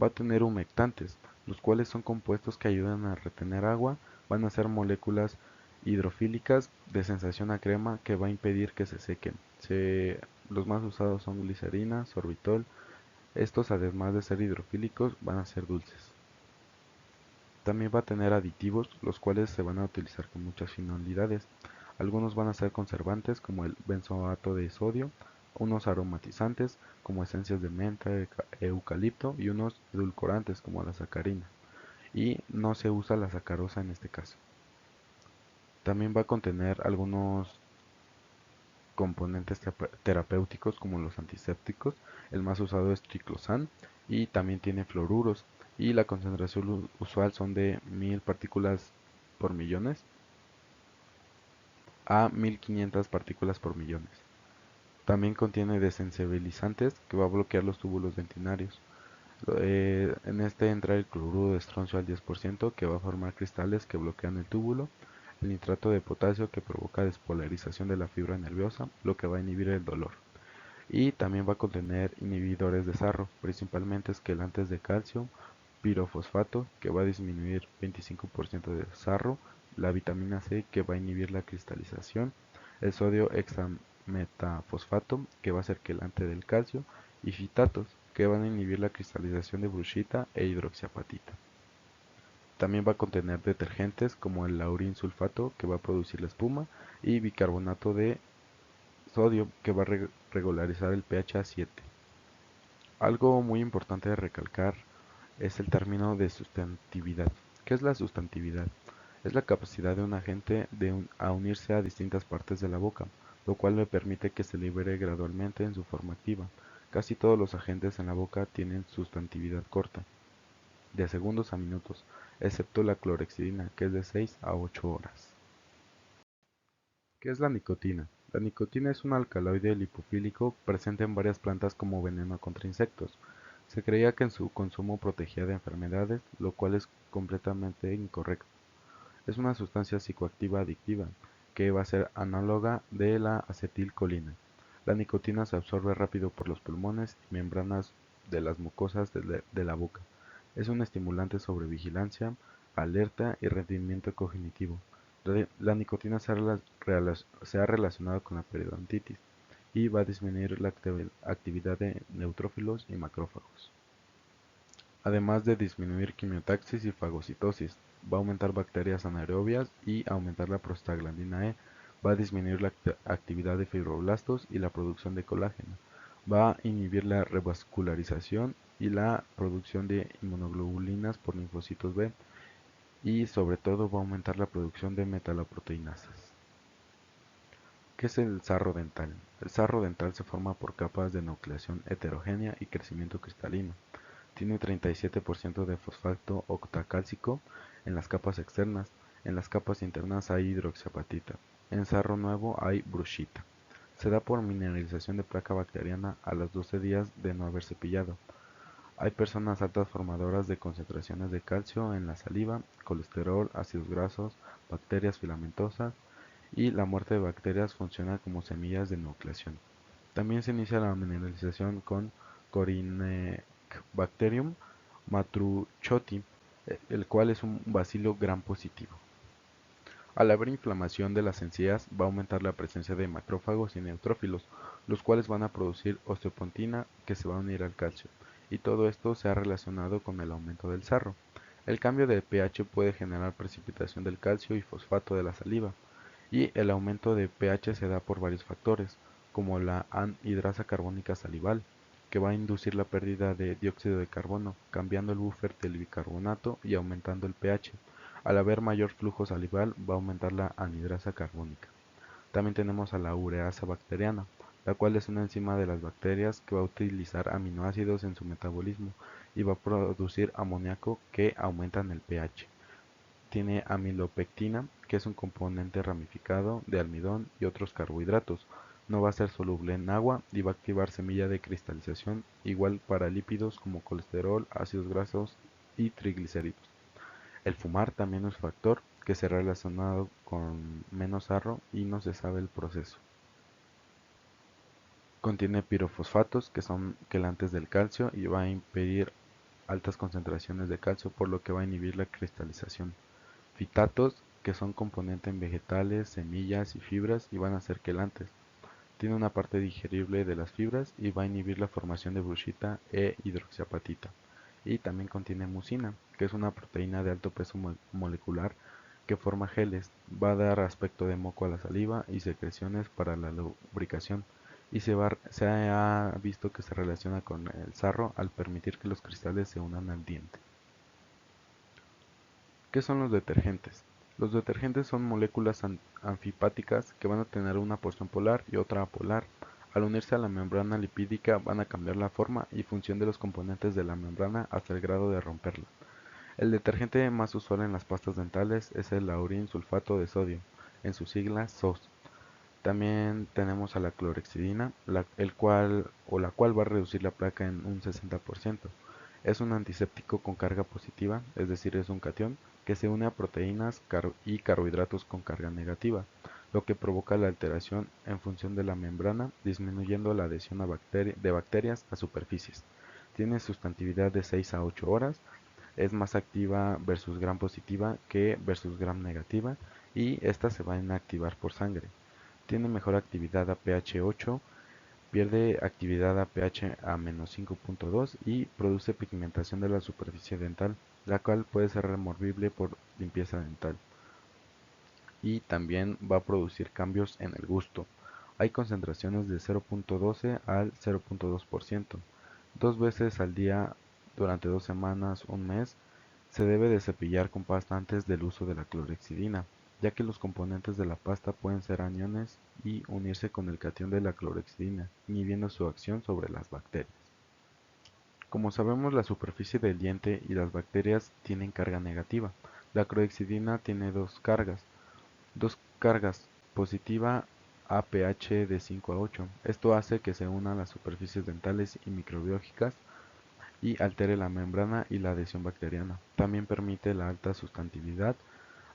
Va a tener humectantes, los cuales son compuestos que ayudan a retener agua, van a ser moléculas hidrofílicas de sensación a crema que va a impedir que se sequen. Los más usados son glicerina, sorbitol. Estos, además de ser hidrofílicos, van a ser dulces. También va a tener aditivos, los cuales se van a utilizar con muchas finalidades. Algunos van a ser conservantes, como el benzoato de sodio, unos aromatizantes, como esencias de menta, eucalipto, y unos edulcorantes, como la sacarina. Y no se usa la sacarosa en este caso. También va a contener algunos componentes terapéuticos como los antisépticos. El más usado es triclosan y también tiene fluoruros, y la concentración usual son de 1000 partículas por millones a 1500 partículas por millones. También contiene desensibilizantes que va a bloquear los túbulos dentinarios. En este entra el cloruro de estroncio al 10% que va a formar cristales que bloquean el túbulo, el nitrato de potasio que provoca despolarización de la fibra nerviosa, lo que va a inhibir el dolor. Y también va a contener inhibidores de sarro, principalmente esquelantes de calcio, pirofosfato que va a disminuir 25% de sarro, la vitamina C que va a inhibir la cristalización, el sodio hexametafosfato que va a ser quelante del calcio y fitatos que van a inhibir la cristalización de bruchita e hidroxiapatita. También va a contener detergentes como el laurín sulfato que va a producir la espuma y bicarbonato de sodio que va a regularizar el pH a 7. Algo muy importante de recalcar es el término de sustantividad. ¿Qué es la sustantividad? Es la capacidad de un agente a unirse a distintas partes de la boca, lo cual le permite que se libere gradualmente en su forma activa. Casi todos los agentes en la boca tienen sustantividad corta. de segundos a minutos, excepto la clorhexidina, que es de 6 a 8 horas. ¿Qué es la nicotina? La nicotina es un alcaloide lipofílico presente en varias plantas como veneno contra insectos. Se creía que en su consumo protegía de enfermedades, lo cual es completamente incorrecto. Es una sustancia psicoactiva adictiva, que va a ser análoga de la acetilcolina. La nicotina se absorbe rápido por los pulmones y membranas de las mucosas de la boca. Es un estimulante sobre vigilancia, alerta y rendimiento cognitivo. La nicotina se ha relacionado con la periodontitis y va a disminuir la actividad de neutrófilos y macrófagos. Además de disminuir quimiotaxis y fagocitosis, va a aumentar bacterias anaerobias y aumentar la prostaglandina E, va a disminuir la actividad de fibroblastos y la producción de colágeno, va a inhibir la revascularización y la producción de inmunoglobulinas por linfocitos B y sobre todo va a aumentar la producción de metaloproteinasas. ¿Qué es el sarro dental? El sarro dental se forma por capas de nucleación heterogénea y crecimiento cristalino. Tiene 37% de fosfato octacálcico en las capas externas. En las capas internas hay hidroxiapatita. En sarro nuevo hay brushita. Se da por mineralización de placa bacteriana a los 12 días de no haber cepillado. Hay personas altas formadoras de concentraciones de calcio en la saliva, colesterol, ácidos grasos, bacterias filamentosas y la muerte de bacterias funciona como semillas de nucleación. También se inicia la mineralización con Corynebacterium matruchoti, el cual es un bacilo gram positivo. Al haber inflamación de las encías, va a aumentar la presencia de macrófagos y neutrófilos, los cuales van a producir osteopontina que se va a unir al calcio, y todo esto se ha relacionado con el aumento del sarro. El cambio de pH puede generar precipitación del calcio y fosfato de la saliva, y el aumento de pH se da por varios factores, como la anhidrasa carbónica salival, que va a inducir la pérdida de dióxido de carbono, cambiando el buffer del bicarbonato y aumentando el pH. Al haber mayor flujo salival, va a aumentar la anhidrasa carbónica. También tenemos a la ureasa bacteriana, la cual es una enzima de las bacterias que va a utilizar aminoácidos en su metabolismo y va a producir amoníaco que aumentan el pH. Tiene amilopectina, que es un componente ramificado de almidón y otros carbohidratos. No va a ser soluble en agua y va a activar semilla de cristalización, igual para lípidos como colesterol, ácidos grasos y triglicéridos. El fumar también es factor que se ha relacionado con menos sarro y no se sabe el proceso. Contiene pirofosfatos, que son quelantes del calcio y va a impedir altas concentraciones de calcio, por lo que va a inhibir la cristalización. Fitatos, que son componentes en vegetales, semillas y fibras y van a ser quelantes. Tiene una parte digerible de las fibras y va a inhibir la formación de brushita e hidroxiapatita. Y también contiene mucina, que es una proteína de alto peso molecular que forma geles, va a dar aspecto de moco a la saliva y secreciones para la lubricación. Y se ha visto que se relaciona con el sarro al permitir que los cristales se unan al diente. ¿Qué son los detergentes? Los detergentes son moléculas anfipáticas que van a tener una porción polar y otra apolar. Al unirse a la membrana lipídica van a cambiar la forma y función de los componentes de la membrana hasta el grado de romperla. El detergente más usual en las pastas dentales es el laurín sulfato de sodio, en su sigla SOS. También tenemos a la clorhexidina, la cual va a reducir la placa en un 60%. Es un antiséptico con carga positiva, es decir, es un catión, que se une a proteínas y carbohidratos con carga negativa, lo que provoca la alteración en función de la membrana, disminuyendo la adhesión de bacterias a superficies. Tiene sustantividad de 6 a 8 horas, es más activa versus gram positiva que versus gram negativa, y esta se va a inactivar por sangre. Tiene mejor actividad a pH 8, pierde actividad a pH a -5.2 y produce pigmentación de la superficie dental, la cual puede ser removible por limpieza dental. Y también va a producir cambios en el gusto. Hay concentraciones de 0.12 al 0.2%. Dos veces al día durante 2 semanas, un mes, se debe de cepillar con pasta antes del uso de la clorhexidina, ya que los componentes de la pasta pueden ser aniones y unirse con el catión de la clorhexidina, inhibiendo su acción sobre las bacterias. Como sabemos, la superficie del diente y las bacterias tienen carga negativa. La clorhexidina tiene dos cargas positiva a pH de 5 a 8. Esto hace que se unan las superficies dentales y microbiológicas y altere la membrana y la adhesión bacteriana. También permite la alta sustantividad,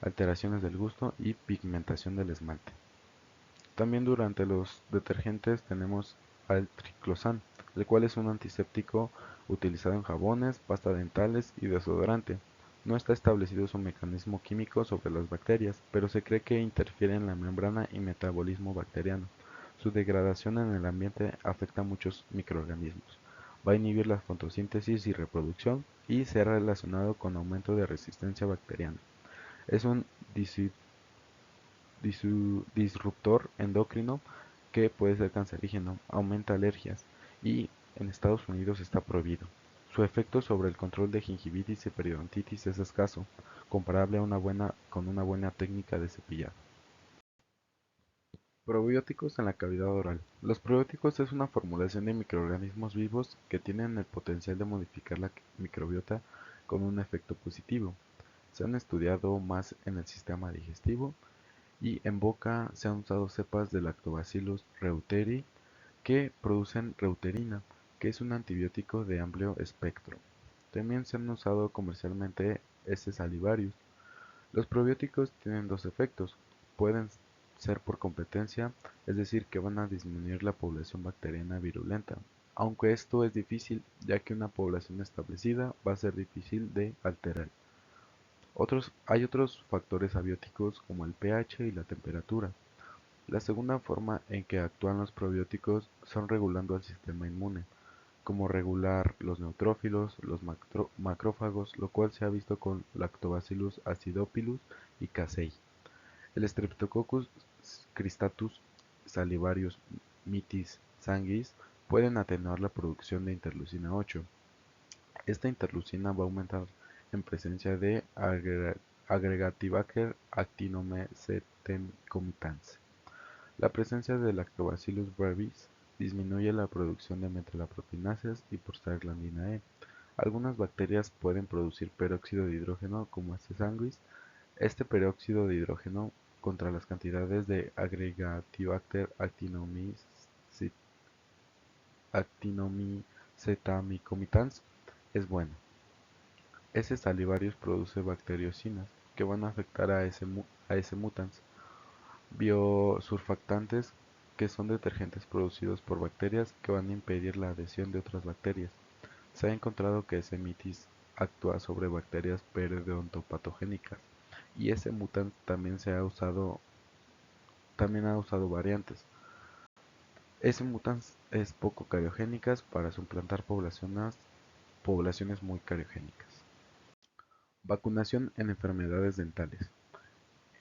alteraciones del gusto y pigmentación del esmalte. También durante los detergentes tenemos al triclosan, el cual es un antiséptico utilizado en jabones, pasta dentales y desodorante. No está establecido su mecanismo químico sobre las bacterias, pero se cree que interfiere en la membrana y metabolismo bacteriano. Su degradación en el ambiente afecta a muchos microorganismos. Va a inhibir la fotosíntesis y reproducción y se ha relacionado con aumento de resistencia bacteriana. Es un disruptor endocrino que puede ser cancerígeno, aumenta alergias y en Estados Unidos está prohibido. Su efecto sobre el control de gingivitis y periodontitis es escaso, comparable con una buena técnica de cepillado. Probióticos en la cavidad oral. Los probióticos es una formulación de microorganismos vivos que tienen el potencial de modificar la microbiota con un efecto positivo. Se han estudiado más en el sistema digestivo y en boca se han usado cepas de Lactobacillus reuteri que producen reuterina, que es un antibiótico de amplio espectro. También se han usado comercialmente S. salivarius. Los probióticos tienen dos efectos. Pueden ser por competencia, es decir, que van a disminuir la población bacteriana virulenta, aunque esto es difícil, ya que una población establecida va a ser difícil de alterar. Hay otros factores abióticos como el pH y la temperatura. La segunda forma en que actúan los probióticos son regulando el sistema inmune, como regular los neutrófilos, los macrófagos, lo cual se ha visto con Lactobacillus acidophilus y casei. El Streptococcus cristatus, Salivarius mitis sanguis pueden atenuar la producción de interleucina 8. Esta interleucina va a aumentar en presencia de Aggregatibacter actinomycetemcomitans. La presencia de Lactobacillus brevis disminuye la producción de metalaproteinases y prostaglandina E. Algunas bacterias pueden producir peróxido de hidrógeno como S. sanguis. Este peróxido de hidrógeno contra las cantidades de Aggregatibacter actinomycetamicomicans es bueno. S. salivarius produce bacteriocinas que van a afectar a S. mutans, biosurfactantes que son detergentes producidos por bacterias que van a impedir la adhesión de otras bacterias. Se ha encontrado que S. mitis actúa sobre bacterias periodontopatogénicas y S. mutans también ha usado variantes. S. mutans es poco cariogénicas para suplantar poblaciones muy cariogénicas. Vacunación en enfermedades dentales.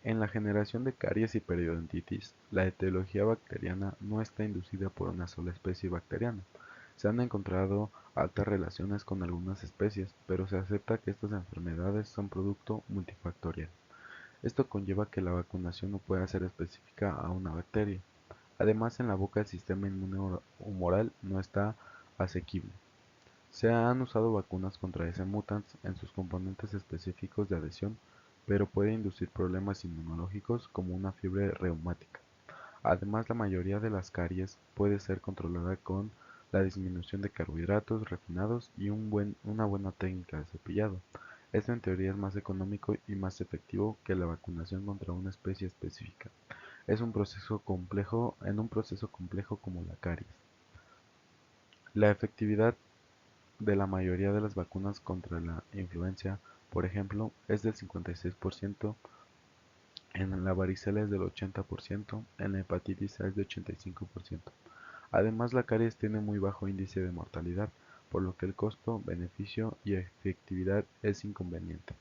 En la generación de caries y periodontitis, la etiología bacteriana no está inducida por una sola especie bacteriana. Se han encontrado altas relaciones con algunas especies, pero se acepta que estas enfermedades son producto multifactorial. Esto conlleva que la vacunación no pueda ser específica a una bacteria. Además, en la boca el sistema inmune humoral no está asequible. Se han usado vacunas contra S. mutans en sus componentes específicos de adhesión, pero puede inducir problemas inmunológicos como una fiebre reumática. Además, la mayoría de las caries puede ser controlada con la disminución de carbohidratos refinados y una buena técnica de cepillado. Esto en teoría es más económico y más efectivo que la vacunación contra una especie específica. En un proceso complejo como la caries. La efectividad de la mayoría de las vacunas contra la influenza, por ejemplo, es del 56%, en la varicela es del 80%, en la hepatitis A es de 85%. Además, la caries tiene muy bajo índice de mortalidad, por lo que el costo, beneficio y efectividad es inconveniente.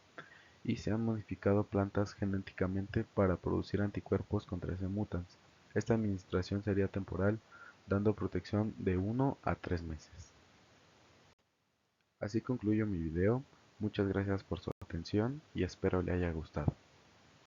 Y se han modificado plantas genéticamente para producir anticuerpos contra S. mutans. Esta administración sería temporal, dando protección de 1 a 3 meses. Así concluyo mi video, muchas gracias por su atención y espero le haya gustado.